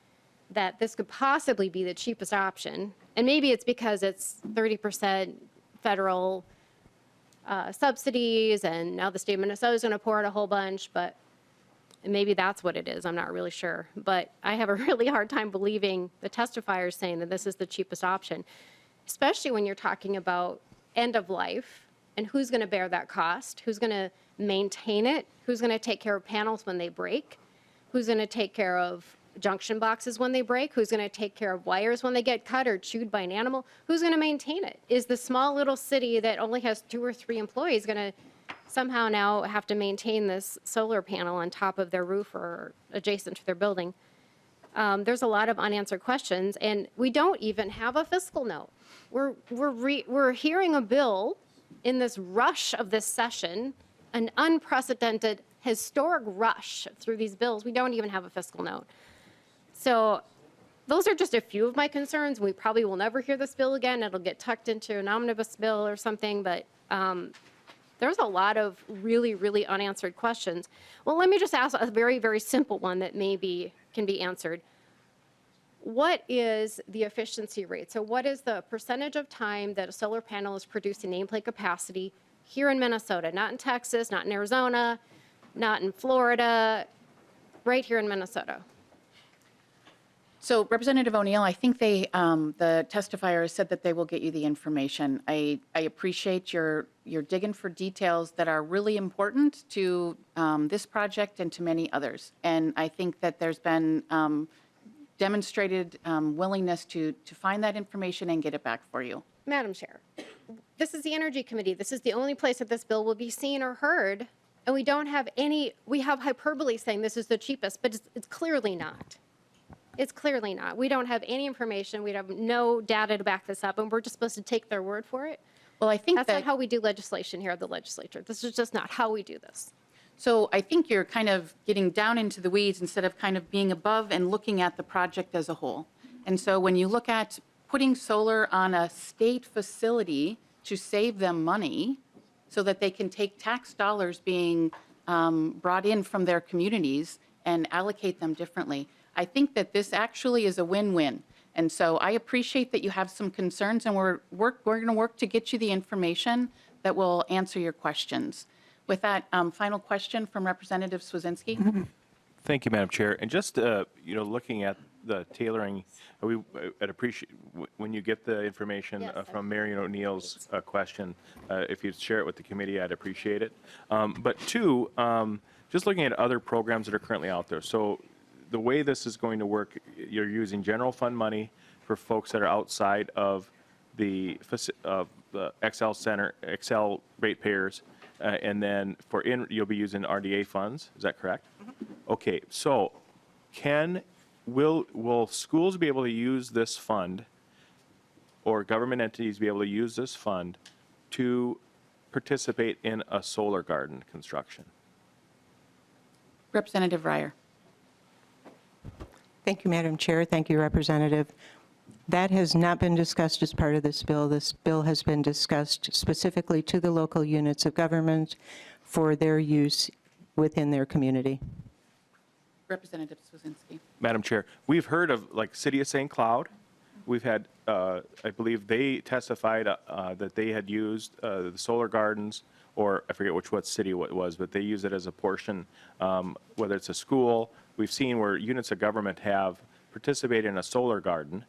[SPEAKER 5] that this could possibly be the cheapest option. And maybe it's because it's 30% federal subsidies, and now the state of Minnesota is going to pour out a whole bunch, but maybe that's what it is. I'm not really sure. But I have a really hard time believing the testifiers saying that this is the cheapest option, especially when you're talking about end of life and who's going to bear that cost, who's going to maintain it, who's going to take care of panels when they break, who's going to take care of junction boxes when they break, who's going to take care of wires when they get cut or chewed by an animal, who's going to maintain it? Is the small little city that only has 2 or 3 employees going to somehow now have to maintain this solar panel on top of their roof or adjacent to their building? There's a lot of unanswered questions, and we don't even have a fiscal note. We're hearing a bill in this rush of this session, an unprecedented, historic rush through these bills. We don't even have a fiscal note. So those are just a few of my concerns. We probably will never hear this bill again. It'll get tucked into an omnibus bill or something, but there's a lot of really, really unanswered questions. Well, let me just ask a very, very simple one that maybe can be answered. What is the efficiency rate? So what is the percentage of time that a solar panel is producing nameplate capacity here in Minnesota, not in Texas, not in Arizona, not in Florida, right here in Minnesota?
[SPEAKER 1] So Representative O'Neill, I think the testifiers said that they will get you the information. I appreciate your digging for details that are really important to this project and to many others. And I think that there's been demonstrated willingness to find that information and get it back for you.
[SPEAKER 5] Madam Chair, this is the Energy Committee. This is the only place that this bill will be seen or heard. And we don't have any, we have hyperbole saying this is the cheapest, but it's clearly not. It's clearly not. We don't have any information. We have no data to back this up, and we're just supposed to take their word for it.
[SPEAKER 1] Well, I think
[SPEAKER 5] that's not how we do legislation here at the legislature. This is just not how we do this.
[SPEAKER 1] So I think you're kind of getting down into the weeds instead of kind of being above and looking at the project as a whole. And so when you look at putting solar on a state facility to save them money so that they can take tax dollars being brought in from their communities and allocate them differently, I think that this actually is a win-win. And so I appreciate that you have some concerns, and we're going to work to get you the information that will answer your questions. With that, final question from Representative Swazinski.
[SPEAKER 12] Thank you, Madam Chair. And just, looking at the tailoring, I'd appreciate when you get the information from Marion O'Neill's question, if you'd share it with the committee, I'd appreciate it. But two, just looking at other programs that are currently out there. So the way this is going to work, you're using general fund money for folks that are outside of the Excel ratepayers, and then you'll be using RDA funds. Is that correct? Okay. So, will schools be able to use this fund, or government entities be able to use this fund to participate in a solar garden construction?
[SPEAKER 1] Representative Reyer.
[SPEAKER 3] Thank you, Madam Chair. Thank you, Representative. That has not been discussed as part of this bill. This bill has been discussed specifically to the local units of government for their use within their community.
[SPEAKER 1] Representative Swazinski.
[SPEAKER 12] Madam Chair, we've heard of like City of St. Cloud. We've had, I believe they testified that they had used the solar gardens, or I forget what city it was, but they use it as a portion, whether it's a school. We've seen where units of government have participated in a solar garden.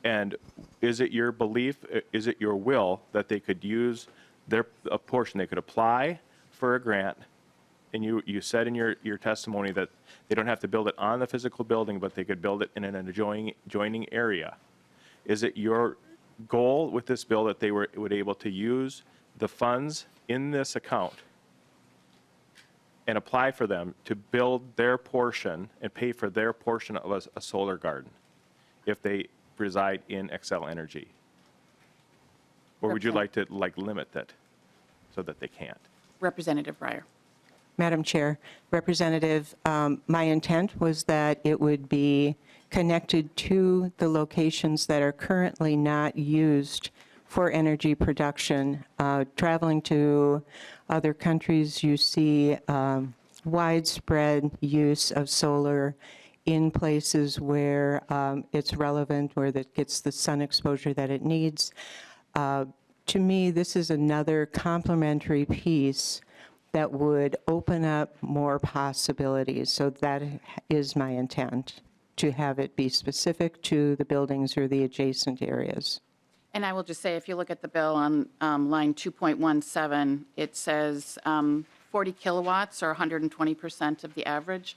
[SPEAKER 12] And is it your belief, is it your will that they could use a portion, they could apply for a grant, and you said in your testimony that they don't have to build it on the physical building, but they could build it in an adjoining area. Is it your goal with this bill that they would able to use the funds in this account and apply for them to build their portion and pay for their portion of a solar garden if they reside in Xcel Energy? Or would you like to limit that so that they can't?
[SPEAKER 1] Representative Reyer.
[SPEAKER 3] Madam Chair, Representative, my intent was that it would be connected to the locations that are currently not used for energy production. Traveling to other countries, you see widespread use of solar in places where it's relevant, where it gets the sun exposure that it needs. To me, this is another complementary piece that would open up more possibilities. So that is my intent, to have it be specific to the buildings or the adjacent areas.
[SPEAKER 1] And I will just say, if you look at the bill on line 2.17, it says 40 kilowatts or 120% of the average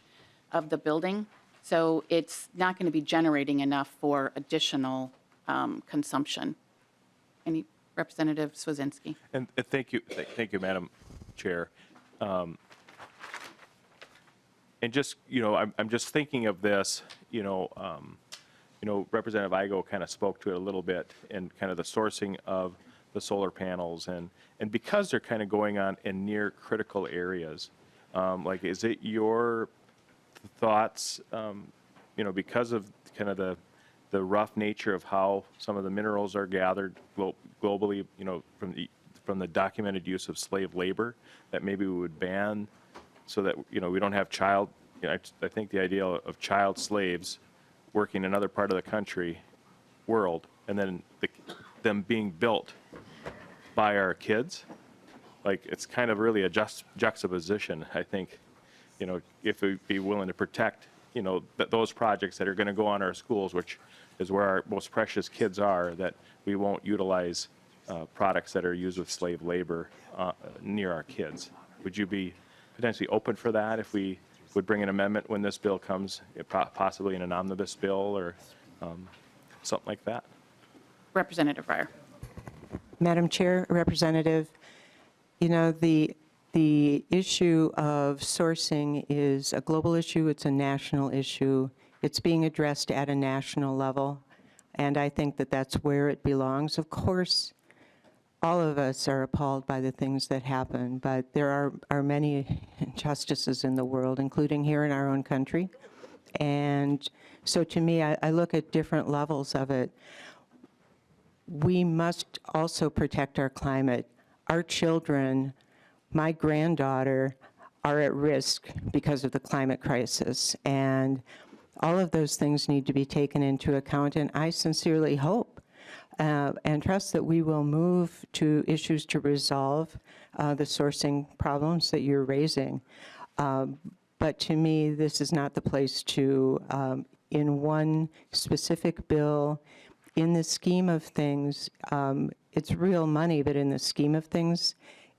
[SPEAKER 1] of the building. So it's not going to be generating enough for additional consumption. Any Representative Swazinski.
[SPEAKER 12] And thank you, Madam Chair. And just, I'm just thinking of this, Representative Igo kind of spoke to it a little bit, and kind of the sourcing of the solar panels, and because they're kind of going on in near critical areas, is it your thoughts, because of kind of the rough nature of how some of the minerals are gathered globally, from the documented use of slave labor, that maybe we would ban, so that we don't have I think the idea of child slaves working in another part of the world, and then them being built by our kids, it's kind of really a juxtaposition, I think, if we'd be willing to protect, those projects that are going to go on our schools, which is where our most precious kids are, that we won't utilize products that are used with slave labor near our kids. Would you be potentially open for that if we would bring an amendment when this bill comes, possibly in an omnibus bill or something like that?
[SPEAKER 1] Representative Reyer.
[SPEAKER 3] Madam Chair, Representative, the issue of sourcing is a global issue. It's a national issue. It's being addressed at a national level, and I think that that's where it belongs. Of course, all of us are appalled by the things that happen, but there are many injustices in the world, including here in our own country. And so to me, I look at different levels of it. We must also protect our climate. Our children, my granddaughter, are at risk because of the climate crisis. And all of those things need to be taken into account. And I sincerely hope and trust that we will move to issues to resolve the sourcing problems that you're raising. But to me, this is not the place to, in one specific bill, in the scheme of things, it's real money, but in the scheme of things,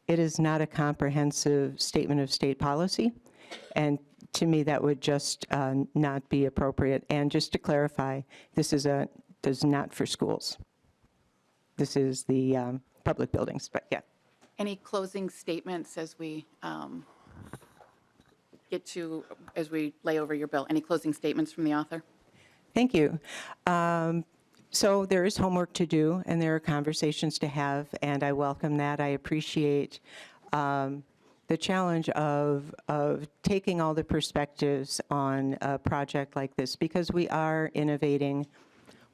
[SPEAKER 3] it is not a comprehensive statement of state policy. And to me, that would just not be appropriate. And just to clarify, this is not for schools. This is the public buildings, but yeah.
[SPEAKER 1] Any closing statements as we as we lay over your bill? Any closing statements from the author?
[SPEAKER 3] Thank you. So there is homework to do, and there are conversations to have, and I welcome that. I appreciate the challenge of taking all the perspectives on a project like this, because we are innovating.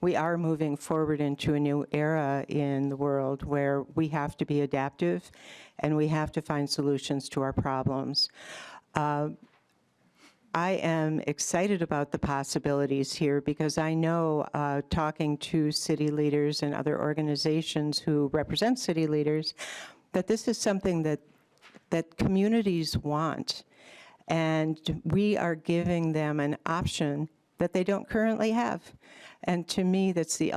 [SPEAKER 3] We are moving forward into a new era in the world where we have to be adaptive and we have to find solutions to our problems. I am excited about the possibilities here because I know, talking to city leaders and other organizations who represent city leaders, that this is something that communities want. And we are giving them an option that they don't currently have. And to me, that's the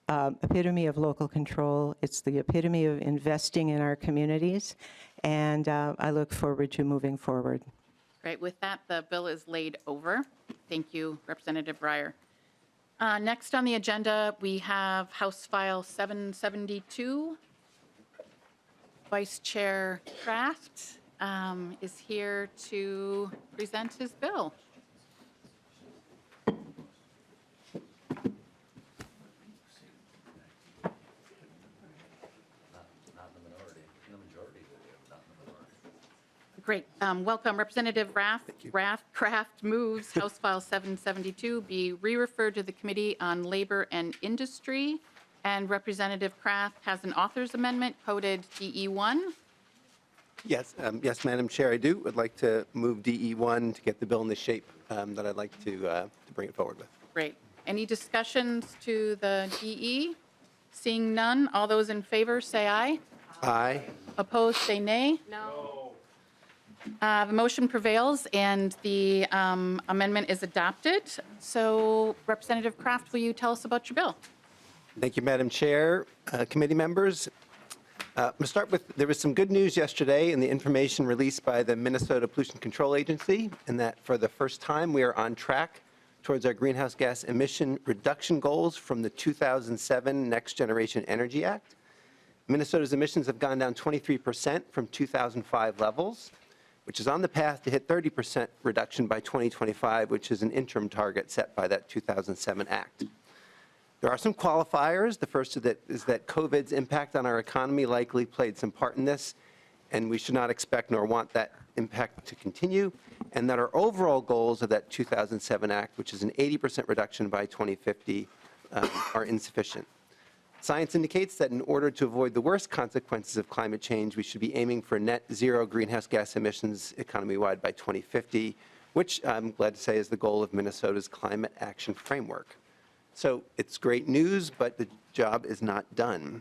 [SPEAKER 3] epitome of local control. It's the epitome of investing in our communities. And I look forward to moving forward.
[SPEAKER 1] Right, with that, the bill is laid over. Thank you, Representative Reyer. Next on the agenda, we have House File 772. Vice Chair Kraft is here to present his bill. Great. Welcome. Representative Kraft moves House File 772 be re-referred to the Committee on Labor and Industry. And Representative Kraft has an author's amendment coded DE1.
[SPEAKER 2] Yes, yes, Madam Chair, I do. Would like to move DE1 to get the bill in the shape that I'd like to bring it forward with.
[SPEAKER 1] Great. Any discussions to the DE? Seeing none, all those in favor say aye.
[SPEAKER 2] Aye.
[SPEAKER 1] Opposed, say nay.
[SPEAKER 5] No.
[SPEAKER 1] The motion prevails and the amendment is adopted. So Representative Kraft, will you tell us about your bill?
[SPEAKER 2] Thank you, Madam Chair, committee members. I'm going to start with, there was some good news yesterday in the information released by the Minnesota Pollution Control Agency, in that for the first time we are on track towards our greenhouse gas emission reduction goals from the 2007 Next Generation Energy Act. Minnesota's emissions have gone down 23% from 2005 levels, which is on the path to hit 30% reduction by 2025, which is an interim target set by that 2007 Act. There are some qualifiers. The first is that COVID's impact on our economy likely played some part in this, and we should not expect nor want that impact to continue, and that our overall goals of that 2007 Act, which is an 80% reduction by 2050, are insufficient. Science indicates that in order to avoid the worst consequences of climate change, we should be aiming for net zero greenhouse gas emissions economy-wide by 2050, which I'm glad to say is the goal of Minnesota's Climate Action Framework. So it's great news, but the job is not done.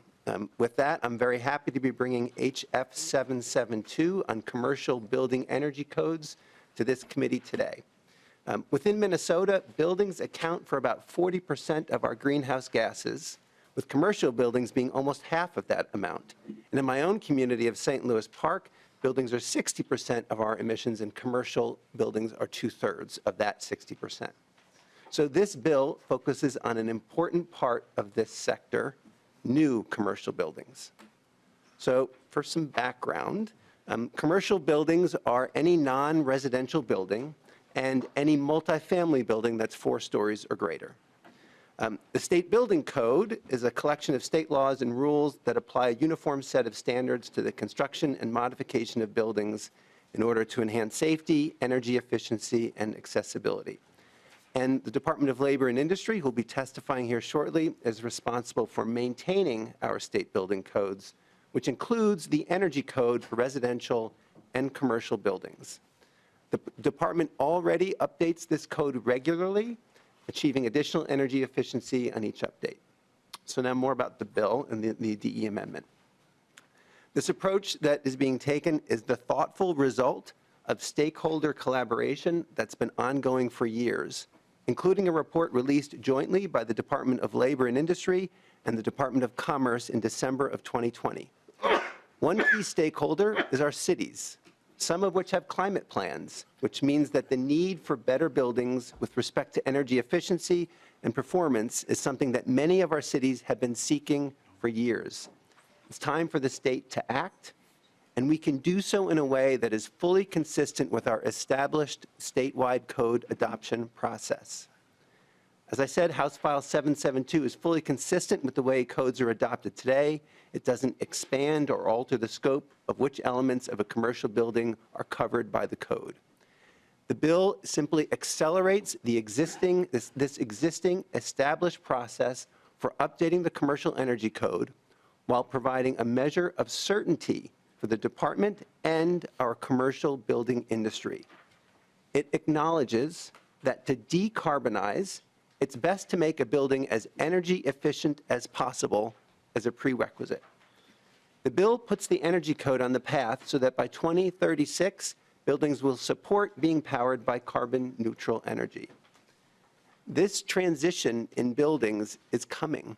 [SPEAKER 2] With that, I'm very happy to be bringing HF 772 on commercial building energy codes to this committee today. Within Minnesota, buildings account for about 40% of our greenhouse gases, with commercial buildings being almost half of that amount. And in my own community of St. Louis Park, buildings are 60% of our emissions, and commercial buildings are 2/3 of that 60%. So this bill focuses on an important part of this sector, new commercial buildings. So for some background, commercial buildings are any non-residential building and any multifamily building that's 4 stories or greater. The State Building Code is a collection of state laws and rules that apply a uniform set of standards to the construction and modification of buildings in order to enhance safety, energy efficiency, and accessibility. And the Department of Labor and Industry, who will be testifying here shortly, is responsible for maintaining our state building codes, which includes the Energy Code for residential and commercial buildings. The department already updates this code regularly, achieving additional energy efficiency on each update. So now more about the bill and the DE amendment. This approach that is being taken is the thoughtful result of stakeholder collaboration that's been ongoing for years, including a report released jointly by the Department of Labor and Industry and the Department of Commerce in December of 2020. One key stakeholder is our cities, some of which have climate plans, which means that the need for better buildings with respect to energy efficiency and performance is something that many of our cities have been seeking for years. It's time for the state to act, and we can do so in a way that is fully consistent with our established statewide code adoption process. As I said, House File 772 is fully consistent with the way codes are adopted today. It doesn't expand or alter the scope of which elements of a commercial building are covered by the code. The bill simply accelerates the existing established process for updating the commercial energy code while providing a measure of certainty for the department and our commercial building industry. It acknowledges that to decarbonize, it's best to make a building as energy efficient as possible as a prerequisite. The bill puts the energy code on the path so that by 2036, buildings will support being powered by carbon neutral energy. This transition in buildings is coming.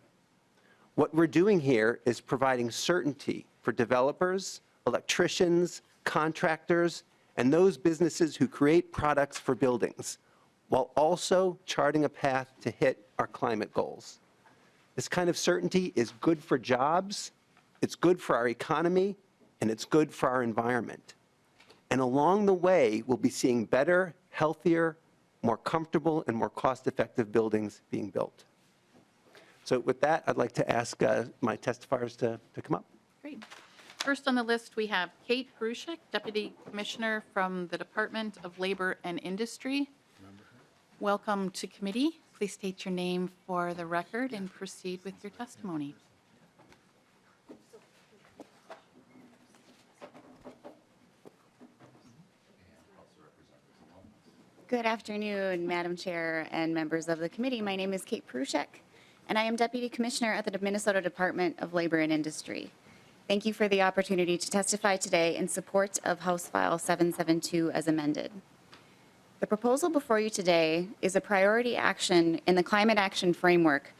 [SPEAKER 2] What we're doing here is providing certainty for developers, electricians, contractors, and those businesses who create products for buildings, while also charting a path to hit our climate goals. This kind of certainty is good for jobs, it's good for our economy, and it's good for our environment. And along the way, we'll be seeing better, healthier, more comfortable, and more cost-effective buildings being built. So with that, I'd like to ask my testifiers to come up.
[SPEAKER 1] Great. First on the list, we have Kate Brusick, Deputy Commissioner from the Department of Labor and Industry. Welcome to committee. Please state your name for the record and proceed with your testimony.
[SPEAKER 16] Good afternoon, Madam Chair and members of the committee. My name is Kate Prushek, and I am Deputy Commissioner at the Minnesota Department of Labor and Industry. Thank you for the opportunity to testify today in support of House File 772 as amended. The proposal before you today is a priority action in the Climate Action Framework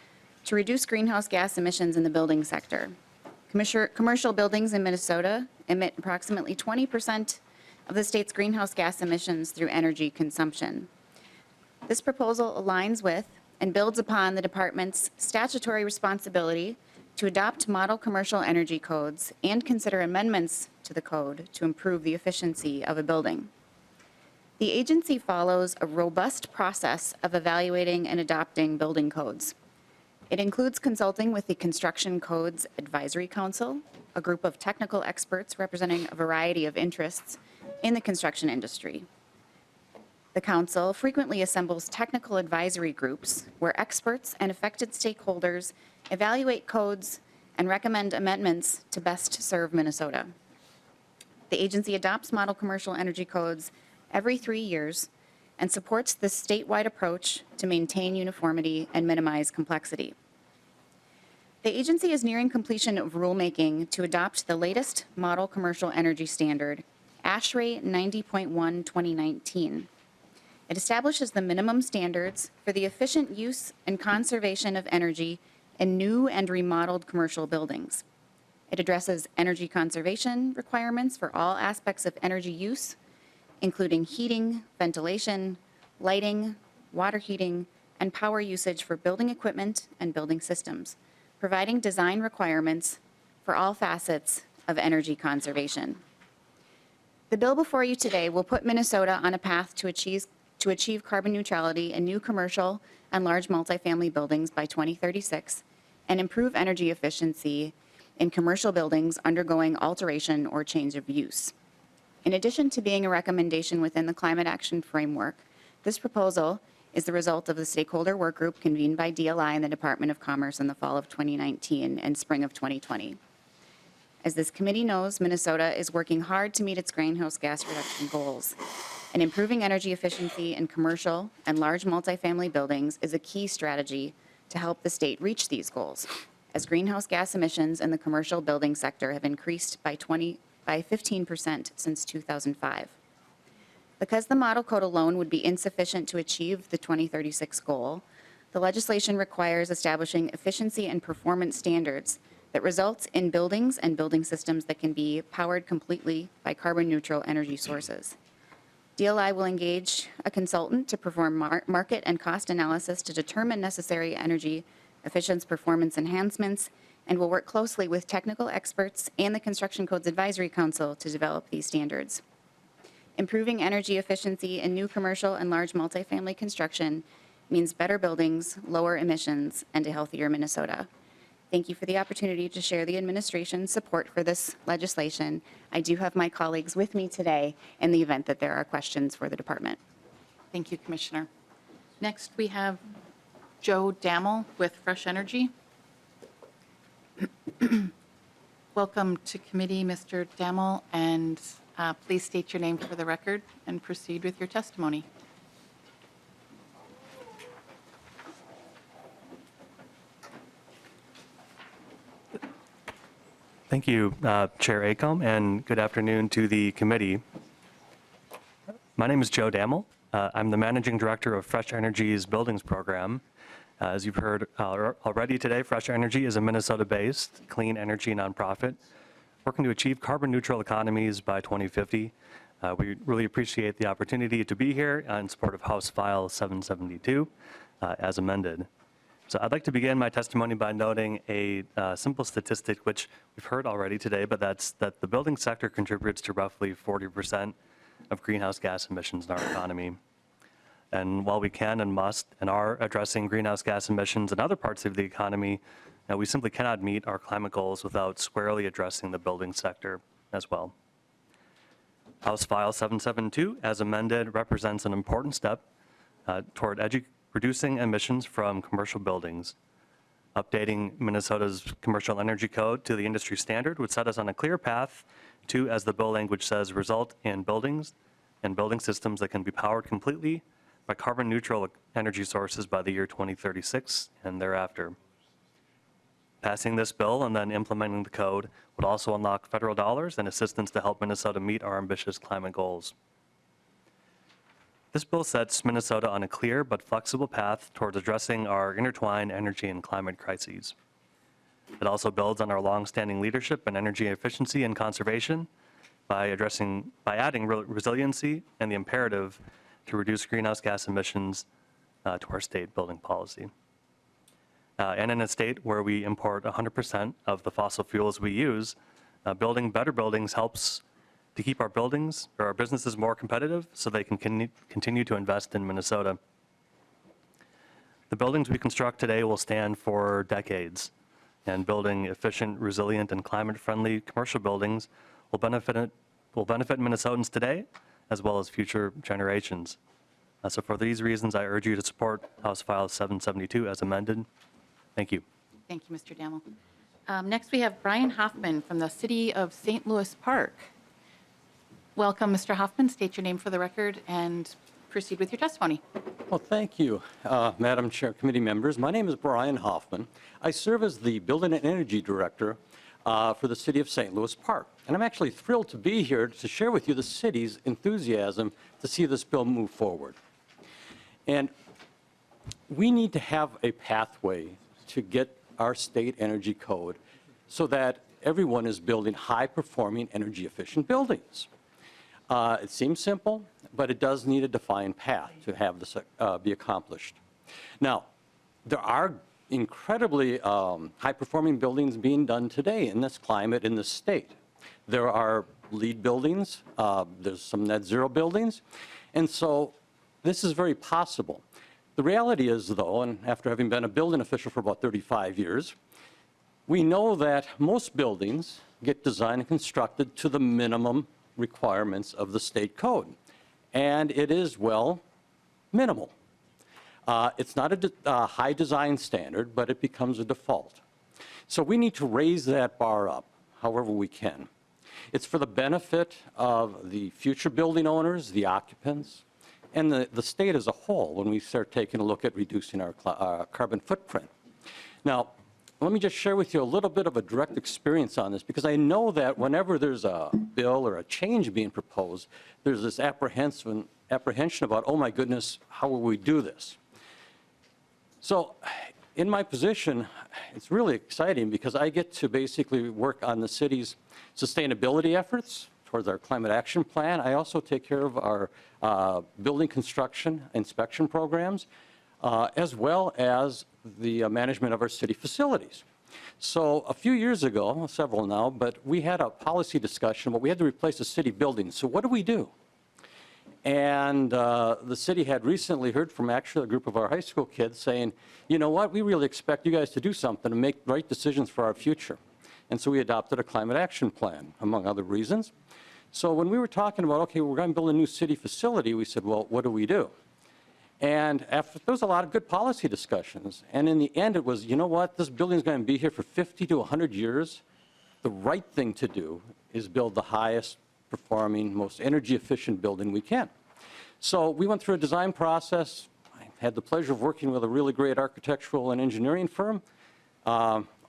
[SPEAKER 16] to reduce greenhouse gas emissions in the building sector. Commercial buildings in Minnesota emit approximately 20% of the state's greenhouse gas emissions through energy consumption. This proposal aligns with and builds upon the department's statutory responsibility to adopt model commercial energy codes and consider amendments to the code to improve the efficiency of a building. The agency follows a robust process of evaluating and adopting building codes. It includes consulting with the Construction Codes Advisory Council, a group of technical experts representing a variety of interests in the construction industry. The council frequently assembles technical advisory groups where experts and affected stakeholders evaluate codes and recommend amendments to best serve Minnesota. The agency adopts model commercial energy codes every 3 years and supports this statewide approach to maintain uniformity and minimize complexity. The agency is nearing completion of rulemaking to adopt the latest model commercial energy standard, ASHRAE 90.1 2019. It establishes the minimum standards for the efficient use and conservation of energy in new and remodeled commercial buildings. It addresses energy conservation requirements for all aspects of energy use, including heating, ventilation, lighting, water heating, and power usage for building equipment and building systems, providing design requirements for all facets of energy conservation. The bill before you today will put Minnesota on a path to to achieve carbon neutrality in new commercial and large multifamily buildings by 2036 and improve energy efficiency in commercial buildings undergoing alteration or change of use. In addition to being a recommendation within the Climate Action Framework, this proposal is the result of the stakeholder work group convened by DLI and the Department of Commerce in the fall of 2019 and spring of 2020. As this committee knows, Minnesota is working hard to meet its greenhouse gas reduction goals, and improving energy efficiency in commercial and large multifamily buildings is a key strategy to help the state reach these goals, as greenhouse gas emissions in the commercial building sector have increased by 15% since 2005. Because the model code alone would be insufficient to achieve the 2036 goal, the legislation requires establishing efficiency and performance standards that results in buildings and building systems that can be powered completely by carbon neutral energy sources. DLI will engage a consultant to perform market and cost analysis to determine necessary energy efficiency performance enhancements, and will work closely with technical experts and the Construction Codes Advisory Council to develop these standards. Improving energy efficiency in new commercial and large multifamily construction means better buildings, lower emissions, and a healthier Minnesota. Thank you for the opportunity to share the administration's support for this legislation. I do have my colleagues with me today in the event that there are questions for the department.
[SPEAKER 1] Thank you, Commissioner. Next, we have Joe Dammel with Fresh Energy. Welcome to committee, Mr. Dammel, and please state your name for the record and proceed with your testimony.
[SPEAKER 4] Thank you, Chair Acomb, and good afternoon to the committee. My name is Joe Dammel. I'm the Managing Director of Fresh Energy's Buildings Program. As you've heard already today, Fresh Energy is a Minnesota-based clean energy nonprofit working to achieve carbon neutral economies by 2050. We really appreciate the opportunity to be here in support of House File 772 as amended. So I'd like to begin my testimony by noting a simple statistic which we've heard already today, but that's that the building sector contributes to roughly 40% of greenhouse gas emissions in our economy. And while we can and must and are addressing greenhouse gas emissions in other parts of the economy, we simply cannot meet our climate goals without squarely addressing the building sector as well. House File 772, as amended, represents an important step toward reducing emissions from commercial buildings. Updating Minnesota's commercial energy code to the industry standard would set us on a clear path to, as the bill language says, result in buildings and building systems that can be powered completely by carbon neutral energy sources by the year 2036 and thereafter. Passing this bill and then implementing the code would also unlock federal dollars and assistance to help Minnesota meet our ambitious climate goals. This bill sets Minnesota on a clear but flexible path towards addressing our intertwined energy and climate crises. It also builds on our longstanding leadership in energy efficiency and conservation by adding resiliency and the imperative to reduce greenhouse gas emissions to our state building policy. And in a state where we import 100% of the fossil fuels we use, building better buildings helps to keep our buildings or our businesses more competitive so they can continue to invest in Minnesota. The buildings we construct today will stand for decades, and building efficient, resilient, and climate-friendly commercial buildings will benefit Minnesotans today as well as future generations. So for these reasons, I urge you to support House File 772 as amended. Thank you.
[SPEAKER 1] Thank you, Mr. Dammel. Next, we have Brian Hoffman from the City of St. Louis Park. Welcome, Mr. Hoffman. State your name for the record and proceed with your testimony.
[SPEAKER 17] Well, thank you, Madam Chair, committee members. My name is Brian Hoffman. I serve as the Building and Energy Director for the City of St. Louis Park. And I'm actually thrilled to be here to share with you the city's enthusiasm to see this bill move forward. And we need to have a pathway to get our state energy code so that everyone is building high-performing, energy-efficient buildings. It seems simple, but it does need a defined path to have this be accomplished. Now, there are incredibly high-performing buildings being done today in this climate in this state. There are LEED buildings, there's some net zero buildings, and so this is very possible. The reality is, though, and after having been a building official for about 35 years, we know that most buildings get designed and constructed to the minimum requirements of the state code. And it is, well, minimal. It's not a high design standard, but it becomes a default. So we need to raise that bar up however we can. It's for the benefit of the future building owners, the occupants, and the state as a whole when we start taking a look at reducing our carbon footprint. Now, let me just share with you a little bit of a direct experience on this, because I know that whenever there's a bill or a change being proposed, there's this apprehension about, oh my goodness, how will we do this? So in my position, it's really exciting because I get to basically work on the city's sustainability efforts towards our climate action plan. I also take care of our building construction inspection programs, as well as the management of our city facilities. So a few years ago, several now, but we had a policy discussion, but we had to replace a city building. So what do? And the city had recently heard from actually a group of our high school kids saying, you know what, we really expect you guys to do something and make right decisions for our future. And so we adopted a climate action plan, among other reasons. So when we were talking about, okay, we're going to build a new city facility, we said, well, what do? And after, there was a lot of good policy discussions. And in the end, it was, you know what, this building is going to be here for 50 to 100 years. The right thing to do is build the highest performing, most energy efficient building we can. So we went through a design process. I had the pleasure of working with a really great architectural and engineering firm.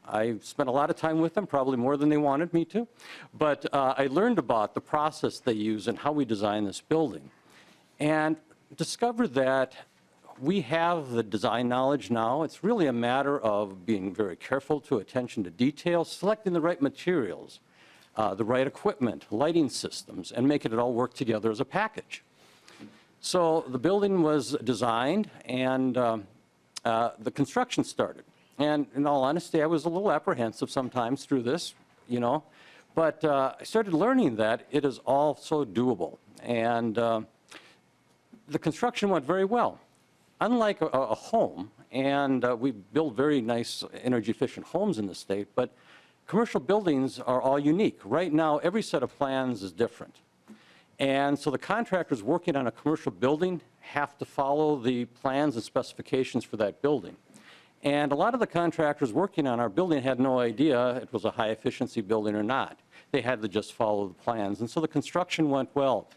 [SPEAKER 17] I spent a lot of time with them, probably more than they wanted me to. But I learned about the process they use and how we design this building. And discovered that we have the design knowledge now. It's really a matter of being very careful to attention to detail, selecting the right materials, the right equipment, lighting systems, and making it all work together as a package. So the building was designed and the construction started. And in all honesty, I was a little apprehensive sometimes through this, you know, but I started learning that it is all so doable. And the construction went very well. Unlike a home, and we build very nice energy efficient homes in the state, but commercial buildings are all unique. Right now, every set of plans is different. And so the contractors working on a commercial building have to follow the plans and specifications for that building. And a lot of the contractors working on our building had no idea it was a high efficiency building or not. They had to just follow the plans. And so the construction went well.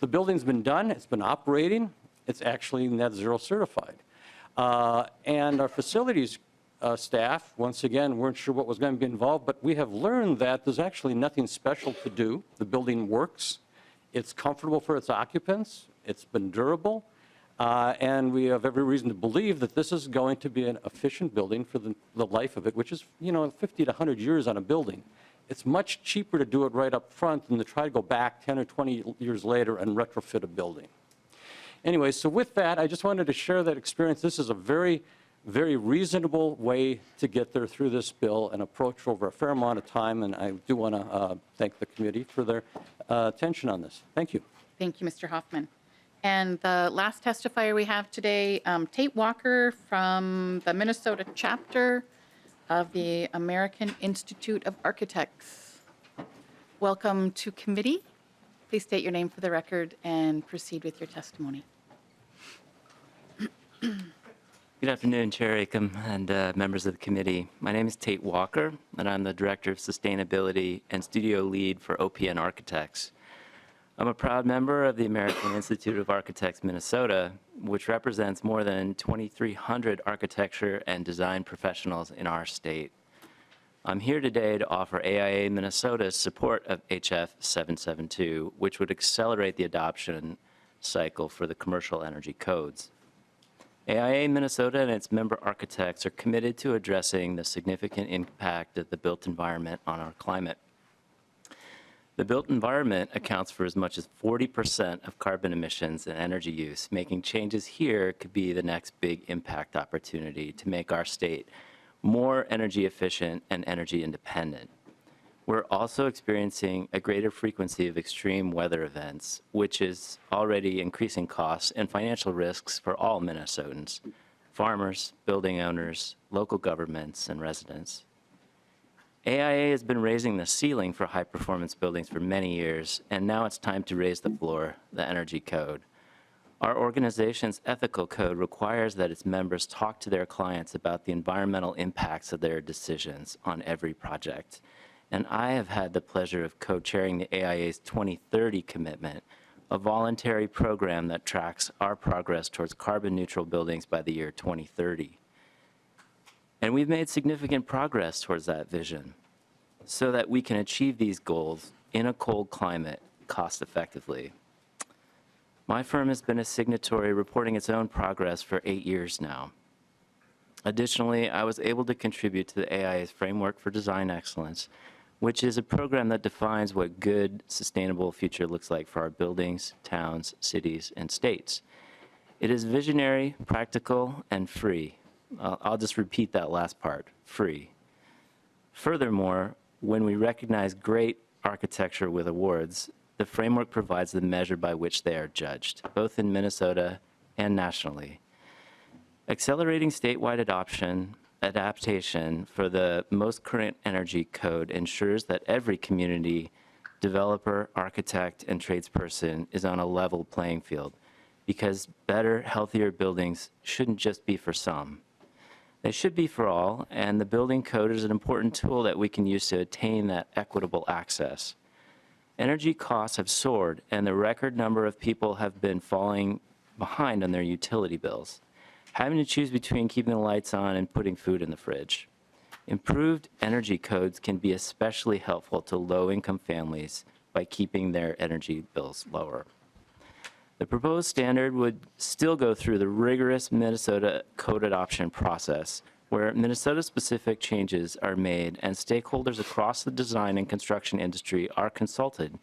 [SPEAKER 17] The building's been done, it's been operating, it's actually net zero certified. And our facilities staff, once again, weren't sure what was going to be involved, but we have learned that there's actually nothing special to do. The building works, it's comfortable for its occupants, it's been durable, and we have every reason to believe that this is going to be an efficient building for the life of it, which is, you know, 50 to 100 years on a building. It's much cheaper to do it right up front than to try to go back 10 or 20 years later and retrofit a building. Anyway, so with that, I just wanted to share that experience. This is a very, very reasonable way to get there through this bill and approach over a fair amount of time, and I do want to thank the committee for their attention on this. Thank you.
[SPEAKER 1] Thank you, Mr. Hoffman. And the last testifier we have today, Tate Walker from the Minnesota chapter of the American Institute of Architects. Welcome to committee. Please state your name for the record and proceed with your testimony.
[SPEAKER 18] Good afternoon, Chair Acom and members of the committee. My name is Tate Walker, and I'm the Director of Sustainability and Studio Lead for OPN Architects. I'm a proud member of the American Institute of Architects Minnesota, which represents more than 2,300 architecture and design professionals in our state. I'm here today to offer AIA Minnesota's support of HF 772, which would accelerate the adoption cycle for the commercial energy codes. AIA Minnesota and its member architects are committed to addressing the significant impact of the built environment on our climate. The built environment accounts for as much as 40% of carbon emissions and energy use. Making changes here could be the next big impact opportunity to make our state more energy efficient and energy independent. We're also experiencing a greater frequency of extreme weather events, which is already increasing costs and financial risks for all Minnesotans, farmers, building owners, local governments, and residents. AIA has been raising the ceiling for high-performance buildings for many years, and now it's time to raise the floor, the Energy Code. Our organization's ethical code requires that its members talk to their clients about the environmental impacts of their decisions on every project. And I have had the pleasure of co-chairing the AIA's 2030 commitment, a voluntary program that tracks our progress towards carbon-neutral buildings by the year 2030. And we've made significant progress towards that vision so that we can achieve these goals in a cold climate cost-effectively. My firm has been a signatory reporting its own progress for 8 years now. Additionally, I was able to contribute to the AIA's Framework for Design Excellence, which is a program that defines what good, sustainable future looks like for our buildings, towns, cities, and states. It is visionary, practical, and free. I'll just repeat that last part, free. Furthermore, when we recognize great architecture with awards, the framework provides the measure by which they are judged, both in Minnesota and nationally. Accelerating statewide adaptation for the most current energy code ensures that every community, developer, architect, and tradesperson is on a level playing field, because better, healthier buildings shouldn't just be for some. They should be for all, and the building code is an important tool that we can use to attain that equitable access. Energy costs have soared, and the record number of people have been falling behind on their utility bills, having to choose between keeping the lights on and putting food in the fridge. Improved energy codes can be especially helpful to low-income families by keeping their energy bills lower. The proposed standard would still go through the rigorous Minnesota code adoption process, where Minnesota-specific changes are made and stakeholders across the design and construction industry are consulted.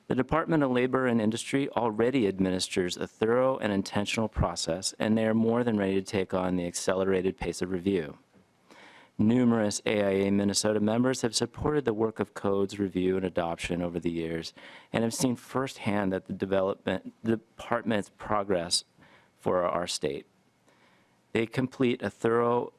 [SPEAKER 18] The Department of Labor and Industry already administers a thorough and intentional process, and they are more than ready to take on the accelerated pace of review. Numerous AIA Minnesota members have supported the work of codes review and adoption over the years and have seen firsthand that the department's progress for our state. They complete a thorough,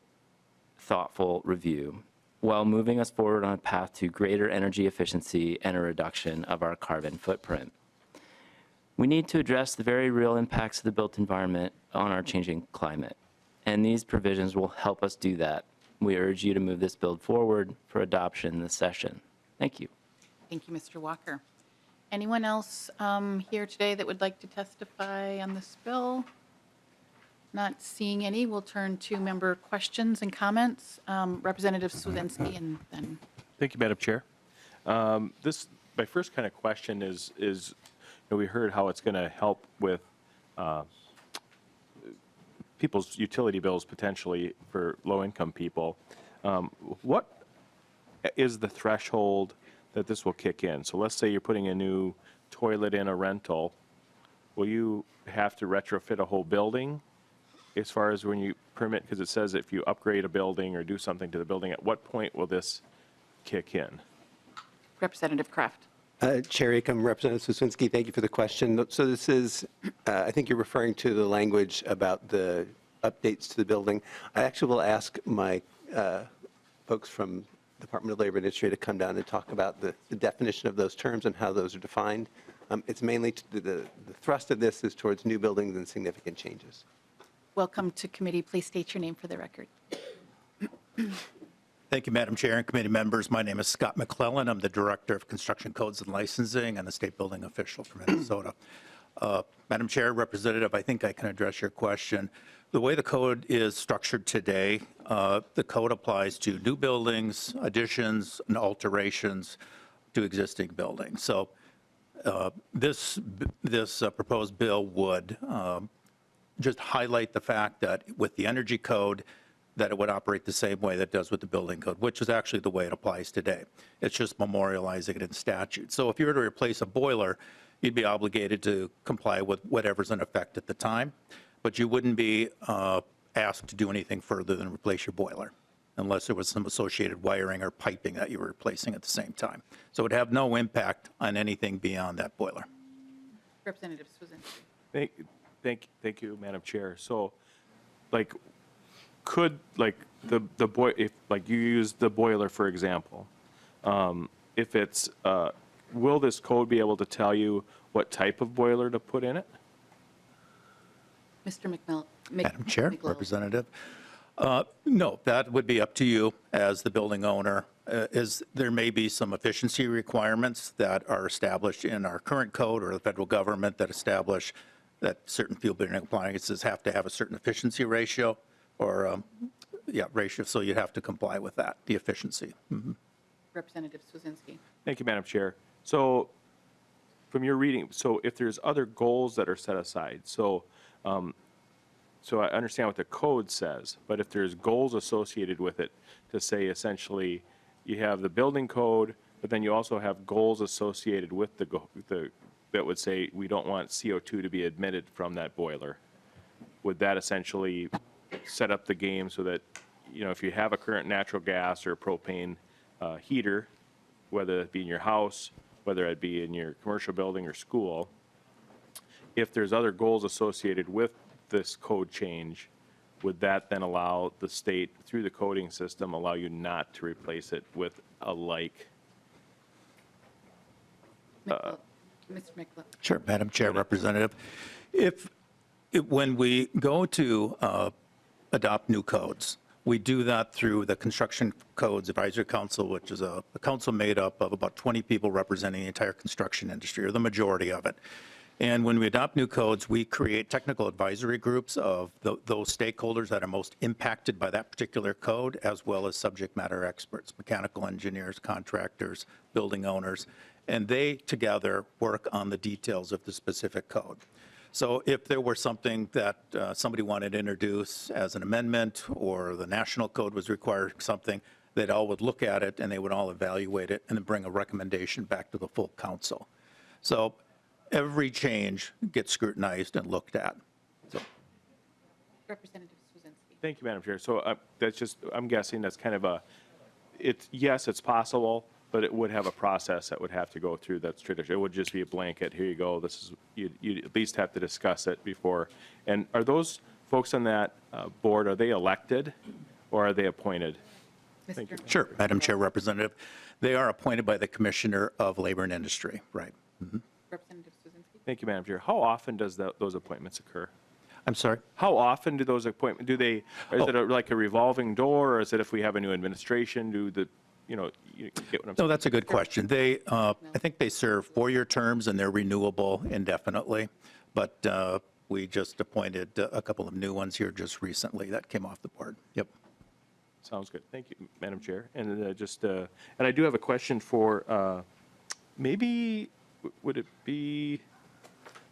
[SPEAKER 18] thoughtful review while moving us forward on a path to greater energy efficiency and a reduction of our carbon footprint. We need to address the very real impacts of the built environment on our changing climate, and these provisions will help us do that. We urge you to move this bill forward for adoption this session. Thank you.
[SPEAKER 1] Thank you, Mr. Walker. Anyone else here today that would like to testify on this bill? Not seeing any, we'll turn to member questions and comments. Representative Swizinski and then.
[SPEAKER 12] Thank you, Madam Chair. My first kind of question is we heard how it's going to help with people's utility bills potentially for low-income people. What is the threshold that this will kick in? So let's say you're putting a new toilet in a rental. Will you have to retrofit a whole building as far as when you permit? Because it says if you upgrade a building or do something to the building, at what point will this kick in?
[SPEAKER 1] Representative Kraft.
[SPEAKER 2] Chair Acom, Representative Swizinski, thank you for the question. So this is, I think you're referring to the language about the updates to the building. I actually will ask my folks from Department of Labor and Industry to come down and talk about the definition of those terms and how those are defined. It's mainly, the thrust of this is towards new buildings and significant changes.
[SPEAKER 1] Welcome to committee. Please state your name for the record.
[SPEAKER 19] Thank you, Madam Chair and committee members. My name is Scott McClellan. I'm the Director of Construction Codes and Licensing and the State Building Official for Minnesota. Madam Chair, Representative, I think I can address your question. The way the code is structured today, the code applies to new buildings, additions, and alterations to existing buildings. So this proposed bill would just highlight the fact that with the energy code, that it would operate the same way that it does with the building code, which is actually the way it applies today. It's just memorializing it in statute. So if you were to replace a boiler, you'd be obligated to comply with whatever's in effect at the time, but you wouldn't be asked to do anything further than replace your boiler. unless there was some associated wiring or piping that you were replacing at the same time. So it would have no impact on anything beyond that boiler.
[SPEAKER 1] Representative Susan.
[SPEAKER 12] Thank you, Madam Chair. So, like, could, like, if, like, you use the boiler, for example, if it's, will this code be able to tell you what type of boiler to put in it?
[SPEAKER 1] Mr.
[SPEAKER 19] Madam Chair,
[SPEAKER 1] McLellan.
[SPEAKER 19] Representative. No, that would be up to you as the building owner. There may be some efficiency requirements that are established in our current code or the federal government that establish that certain fuel burning appliances have to have a certain efficiency ratio or, ratio, so you have to comply with that, the efficiency.
[SPEAKER 1] Representative Swazinski.
[SPEAKER 12] Thank you, Madam Chair. So from your reading, so if there's other goals that are set aside, so I understand what the code says, but if there's goals associated with it to say essentially you have the building code, but then you also have goals associated with that would say we don't want CO2 to be emitted from that boiler. Would that essentially set up the game so that, you know, if you have a current natural gas or propane heater, whether it be in your house, whether it be in your commercial building or school, if there's other goals associated with this code change, would that then allow the state, through the coding system, allow you not to replace it with a like?
[SPEAKER 1] Mr. McLellan.
[SPEAKER 19] Sure, Madam Chair, Representative. When we go to adopt new codes, we do that through the Construction Codes Advisory Council, which is a council made up of about 20 people representing the entire construction industry, or the majority of it. And when we adopt new codes, we create technical advisory groups of those stakeholders that are most impacted by that particular code, as well as subject matter experts, mechanical engineers, contractors, building owners, and they together work on the details of the specific code. So if there were something that somebody wanted to introduce as an amendment, or the national code was requiring something, they'd all would look at it and they would all evaluate it and then bring a recommendation back to the full council. So every change gets scrutinized and looked at. So.
[SPEAKER 1] Representative Swazinski.
[SPEAKER 12] Thank you, Madam Chair. So that's just, I'm guessing that's kind of yes, it's possible, but it would have a process that would have to go through. That's traditional. It would just be a blanket. Here you go. This is, you at least have to discuss it before. And are those folks on that board, are they elected or are they appointed? Thank you.
[SPEAKER 19] Sure, Madam Chair, Representative. They are appointed by the Commissioner of Labor and Industry, right?
[SPEAKER 1] Representative Swazinski.
[SPEAKER 12] Thank you, Madam Chair. How often does those appointments occur?
[SPEAKER 19] I'm sorry?
[SPEAKER 12] How often do those appointments, is it like a revolving door, or is it if we have a new administration, you get what I'm saying?
[SPEAKER 19] No, that's a good question. They, I think they serve 4-year terms and they're renewable indefinitely, but we just appointed a couple of new ones here just recently that came off the board. Yep.
[SPEAKER 12] Sounds good. Thank you, Madam Chair. And and I do have a question for, maybe, would it be,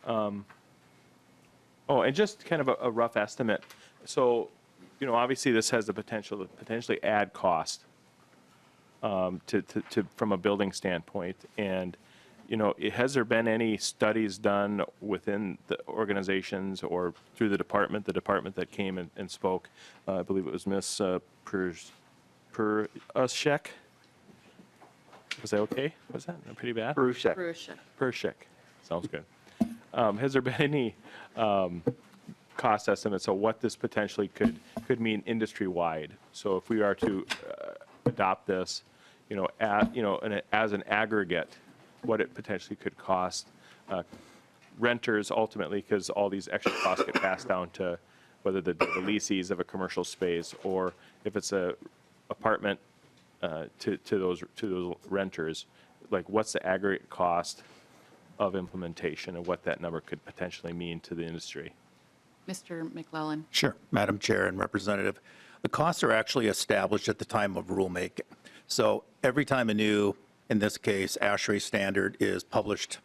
[SPEAKER 12] and just kind of a rough estimate. So, obviously this has the potential to potentially add cost from a building standpoint. And, has there been any studies done within the organizations or through the department that came and spoke? I believe it was Ms. Perushek. Was that okay? Was that pretty bad? Perushek. Sounds good. Has there been any cost estimates of what this potentially could mean industry-wide? So if we are to adopt this, as an aggregate, what it potentially could cost renters ultimately, because all these extra costs get passed down to whether the lessees of a commercial space, or if it's a apartment to those renters, like what's the aggregate cost of implementation and what that number could potentially mean to the industry?
[SPEAKER 1] Mr. McLellan.
[SPEAKER 19] Sure, Madam Chair and Representative. The costs are actually established at the time of rulemaking. So every time a new, in this case, ASHRAE standard is published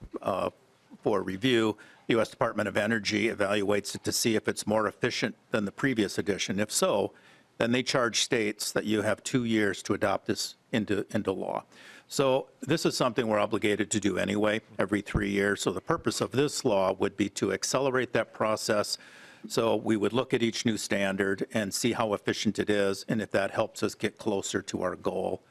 [SPEAKER 19] for review, the U.S. Department of Energy evaluates it to see if it's more efficient than the previous edition. If so, then they charge states that you have 2 years to adopt this into law. So this is something we're obligated to do anyway, every 3 years. So the purpose of this law would be to accelerate that process So we would look at each new standard and see how efficient it is, and if that helps us get closer to our goal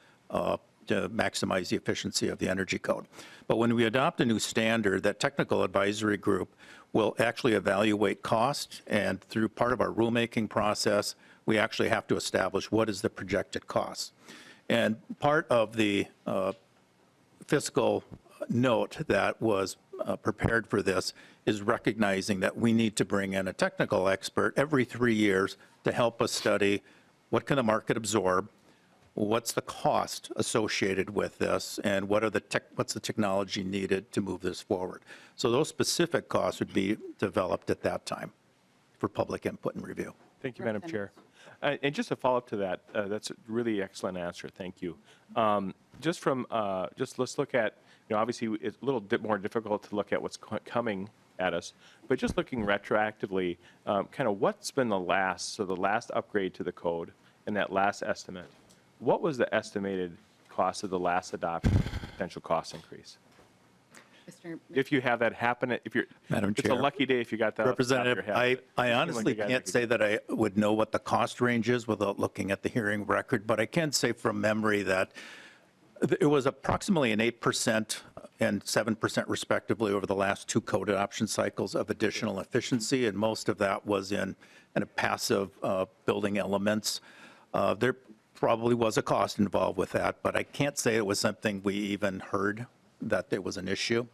[SPEAKER 19] to maximize the efficiency of the energy code. But when we adopt a new standard, that technical advisory group will actually evaluate cost, and through part of our rulemaking process, we actually have to establish what is the projected cost. And part of the fiscal note that was prepared for this is recognizing that we need to bring in a technical expert every 3 years to help us study what can the market absorb, what's the cost associated with this, and what's the technology needed to move this forward. So those specific costs would be developed at that time for public input and review.
[SPEAKER 12] Thank you, Madam Chair. And just a follow-up to that, that's a really excellent answer. Thank you. Just let's look at, obviously it's a little bit more difficult to look at what's coming at us, but just looking retroactively, kind of what's been the last upgrade to the code and that last estimate. What was the estimated cost of the last adoption, potential cost increase? If you have that happen,
[SPEAKER 19] Madam
[SPEAKER 12] it's
[SPEAKER 19] Chair.
[SPEAKER 12] a lucky day if you got that.
[SPEAKER 19] Representative, I honestly can't say that I would know what the cost range is without looking at the hearing record, but I can say from memory that it was approximately an 8% and 7% respectively over the last 2 code adoption cycles of additional efficiency, and most of that was in passive building elements. There probably was a cost involved with that, but I can't say it was something we even heard that there was an issue.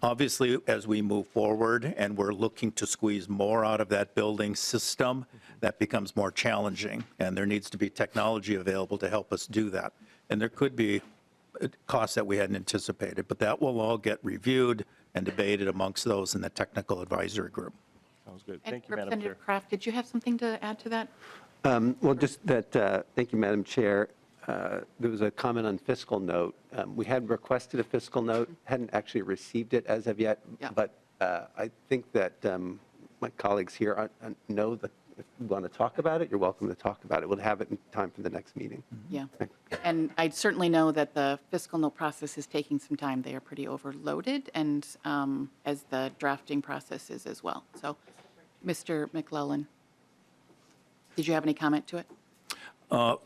[SPEAKER 19] Obviously, as we move forward and we're looking to squeeze more out of that building system, that becomes more challenging, and there needs to be technology available to help us do that. And there could be costs that we hadn't anticipated, but that will all get reviewed and debated amongst those in the technical advisory group.
[SPEAKER 12] Sounds good.
[SPEAKER 1] And
[SPEAKER 12] Thank you, Madam Chair.
[SPEAKER 1] Representative Kraft, did you have something to add to that?
[SPEAKER 2] Well, just that, thank you, Madam Chair. There was a comment on fiscal note. We had requested a fiscal note, hadn't actually received it as of yet, but I think that my colleagues here know that if you want to talk about it, you're welcome to talk about it. We'll have it in time for the next meeting.
[SPEAKER 1] Yeah. And I certainly know that the fiscal note process is taking some time. They are pretty overloaded, and as the drafting process is as well. So, Mr. McClellan, did you have any comment to it?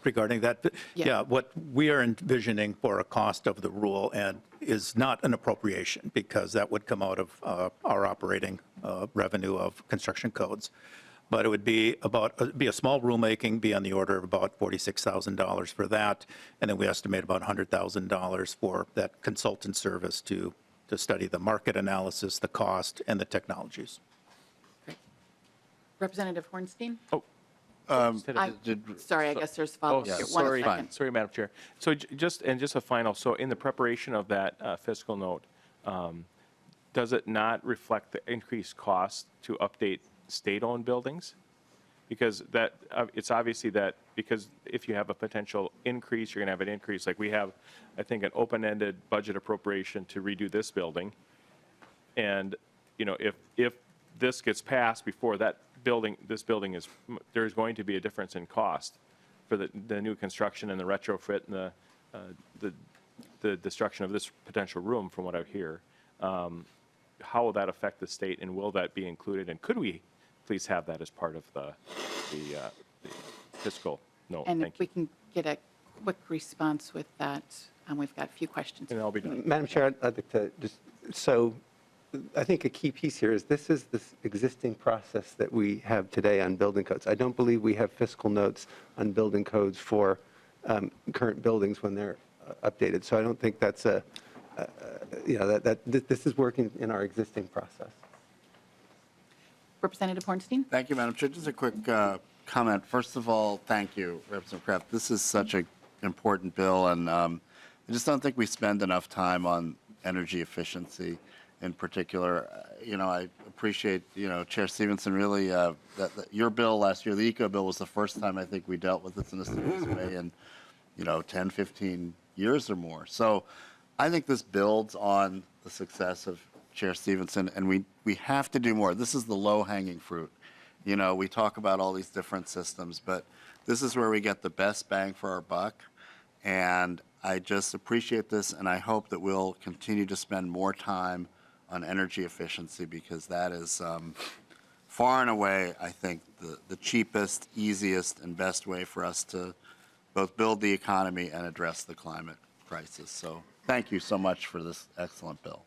[SPEAKER 19] Regarding that, yeah, what we are envisioning for a cost of the rule and is not an appropriation, because that would come out of our operating revenue of construction codes. But it would be a small rulemaking, be on the order of about $46,000 for that, and then we estimate about $100,000 for that consultant service to study the market analysis, the cost, and the technologies.
[SPEAKER 1] Great. Representative Hornstein?
[SPEAKER 12] Oh.
[SPEAKER 1] Sorry, I guess there's follow-up here.
[SPEAKER 12] Sorry,
[SPEAKER 1] 1 second.
[SPEAKER 12] sorry, Madam Chair. So just a final, so in the preparation of that fiscal note, does it not reflect the increased cost to update state-owned buildings? Because that, it's obviously that, because if you have a potential increase, you're going to have an increase. Like we have, I think, an open-ended budget appropriation to redo this building. And, if this gets passed before that this building is, there's going to be a difference in cost for the new construction and the retrofit and the destruction of this potential room, from what I hear. How will that affect the state, and will that be included? And could we please have that as part of the fiscal note?
[SPEAKER 1] And
[SPEAKER 12] Thank
[SPEAKER 1] if we can get a quick response with that, we've got a few questions.
[SPEAKER 12] And I'll be done.
[SPEAKER 2] Madam Chair, I'd like to so I think a key piece here is this existing process that we have today on building codes. I don't believe we have fiscal notes on building codes for current buildings when they're updated. So I don't think that's this is working in our existing process.
[SPEAKER 1] Representative Hornstein?
[SPEAKER 20] Thank you, Madam Chair. Just a quick comment. First of all, thank you, Representative Kraft. This is such an important bill, and I just don't think we spend enough time on energy efficiency in particular. I appreciate, Chair Stevenson, really, that your bill last year, the eco bill, was the first time I think we dealt with this in a serious way in, 10, 15 years or more. So I think this builds on the success of Chair Stevenson, and we have to do more. This is the low-hanging fruit. We talk about all these different systems, but this is where we get the best bang for our buck, and I just appreciate this, and I hope that we'll continue to spend more time on energy efficiency, because that is far and away, I think, the cheapest, easiest, and best way for us to both build the economy and address the climate crisis. So thank you so much for this excellent bill.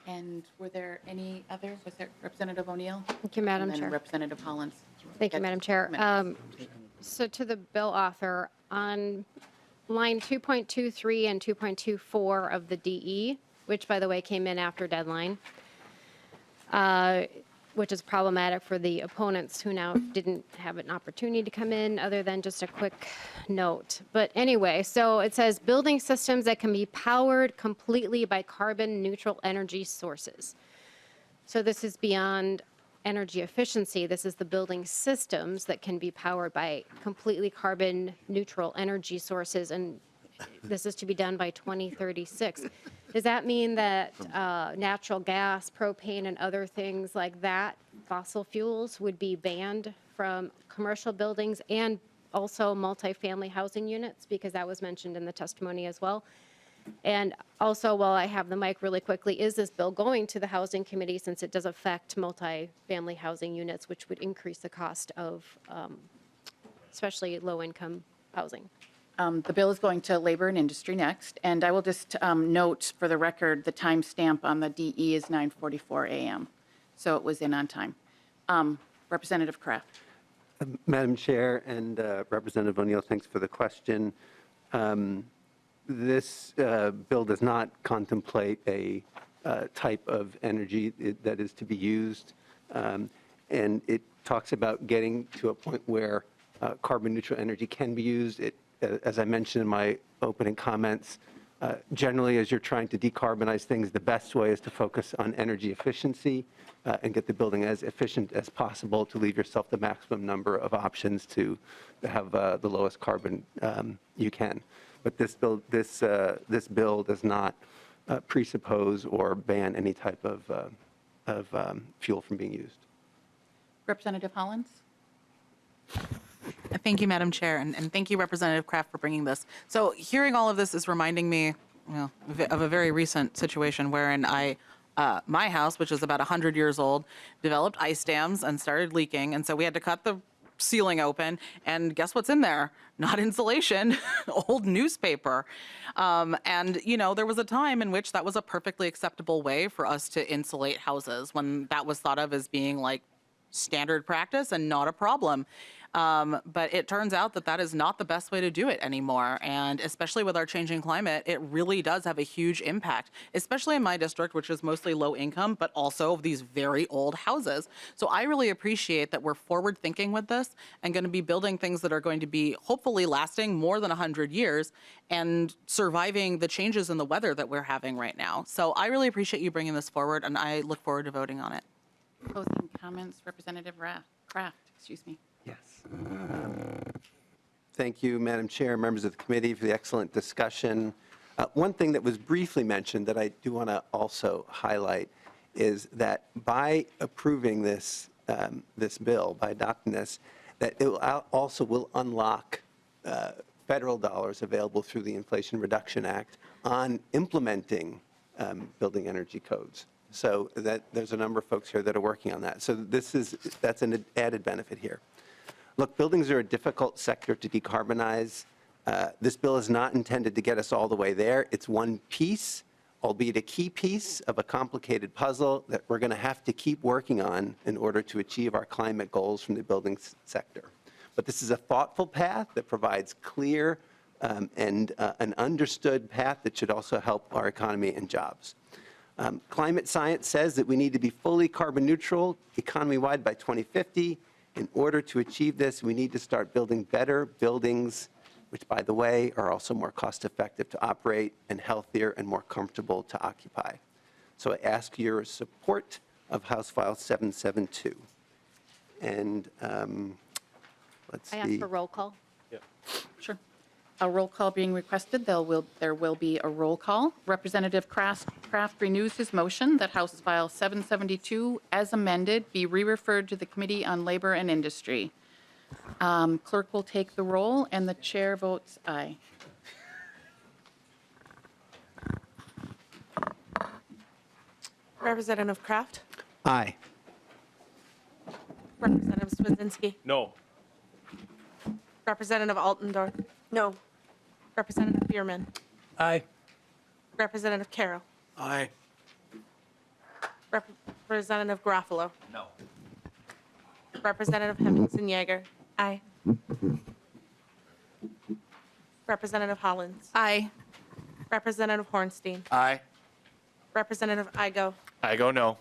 [SPEAKER 1] And were there any others? Was there Representative O'Neill?
[SPEAKER 5] Thank you, Madam
[SPEAKER 1] And then
[SPEAKER 5] Chair.
[SPEAKER 1] Representative Hollins.
[SPEAKER 5] Thank you, Madam Chair. So to the bill author, on line 2.23 and 2.24 of the DE, which by the way came in after deadline, which is problematic for the opponents who now didn't have an opportunity to come in other than just a quick note. But anyway, so it says building systems that can be powered completely by carbon neutral energy sources. So this is beyond energy efficiency. This is the building systems that can be powered by completely carbon neutral energy sources, and this is to be done by 2036. Does that mean that natural gas, propane, and other things like that, fossil fuels, would be banned from commercial buildings and also multifamily housing units? Because that was mentioned in the testimony as well. And also, while I have the mic really quickly, is this bill going to the Housing Committee, since it does affect multifamily housing units, which would increase the cost of especially low-income housing?
[SPEAKER 1] The bill is going to Labor and Industry next, and I will just note for the record, the timestamp on the DE is 9:44 a.m., so it was in on time. Representative Kraft.
[SPEAKER 2] Madam Chair and Representative O'Neill, thanks for the question. This bill does not contemplate a type of energy that is to be used, and it talks about getting to a point where carbon neutral energy can be used. As I mentioned in my opening comments, generally as you're trying to decarbonize things, the best way is to focus on energy efficiency and get the building as efficient as possible to leave yourself the maximum number of options to have the lowest carbon you can. But this bill does not presuppose or ban any type of fuel from being used.
[SPEAKER 1] Representative Hollins.
[SPEAKER 15] Thank you, Madam Chair, and thank you, Representative Kraft, for bringing this. So hearing all of this is reminding me of a very recent situation wherein my house, which is about 100 years old, developed ice dams and started leaking, and so we had to cut the ceiling open, and guess what's in there? Not insulation, old newspaper. And, there was a time in which that was a perfectly acceptable way for us to insulate houses, when that was thought of as being like standard practice and not a problem. But it turns out that that is not the best way to do it anymore. And especially with our changing climate, it really does have a huge impact, especially in my district, which is mostly low income, but also these very old houses. So I really appreciate that we're forward thinking with this and going to be building things that are going to be hopefully lasting more than 100 years and surviving the changes in the weather that we're having right now. So I really appreciate you bringing this forward, and I look forward to voting on it.
[SPEAKER 1] Closing comments, Representative Kraft, excuse me.
[SPEAKER 2] Yes. Thank you, Madam Chair, members of the committee, for the excellent discussion. One thing that was briefly mentioned that I do want to also highlight is that by approving this bill, by adopting this, that it also will unlock federal dollars available through the Inflation Reduction Act on implementing building energy codes. So that there's a number of folks here that are working on that. So that's an added benefit here. Look, buildings are a difficult sector to decarbonize. This bill is not intended to get us all the way there. It's one piece, albeit a key piece of a complicated puzzle that we're going to have to keep working on in order to achieve our climate goals from the building sector. But this is a thoughtful path that provides clear and an understood path that should also help our economy and jobs. Climate science says that we need to be fully carbon neutral economy-wide by 2050. In order to achieve this, we need to start building better buildings, which, by the way, are also more cost-effective to operate and healthier and more comfortable to occupy. So I ask your support of House File 772. And let's see.
[SPEAKER 5] I ask for roll call.
[SPEAKER 1] Sure. A roll call being requested. There will be a roll call. Representative Kraft renews his motion that House File 772, as amended, be re-referred to the Committee on Labor and Industry. Clerk will take the roll, and the chair votes aye.
[SPEAKER 21] Representative Kraft?
[SPEAKER 2] Aye.
[SPEAKER 21] Representative Swedzinski.
[SPEAKER 14] No.
[SPEAKER 21] Representative Altendorf. No. Representative Bierman.
[SPEAKER 14] Aye.
[SPEAKER 21] Representative Carroll.
[SPEAKER 14] Aye.
[SPEAKER 21] Representative Garofalo.
[SPEAKER 11] No.
[SPEAKER 21] Representative Hempelson Yeager. Aye. Representative Hollins.
[SPEAKER 1] Aye.
[SPEAKER 21] Representative Hornstein.
[SPEAKER 14] Aye.
[SPEAKER 21] Representative Igo.
[SPEAKER 14] I go no.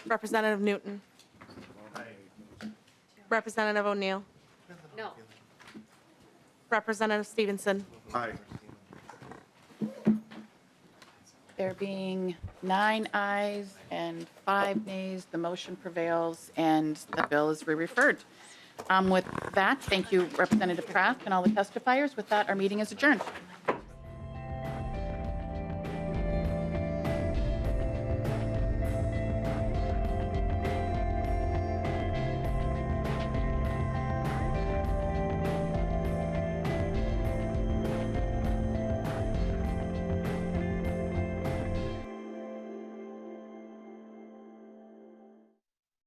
[SPEAKER 21] Representative Newton. Representative O'Neill.
[SPEAKER 5] No.
[SPEAKER 21] Representative Stevenson.
[SPEAKER 6] Aye.
[SPEAKER 1] There being 9 ayes and 5 nays, the motion prevails and the bill is re-referred. With that, thank you, Representative Kraft and all the testifiers. With that, our meeting is adjourned.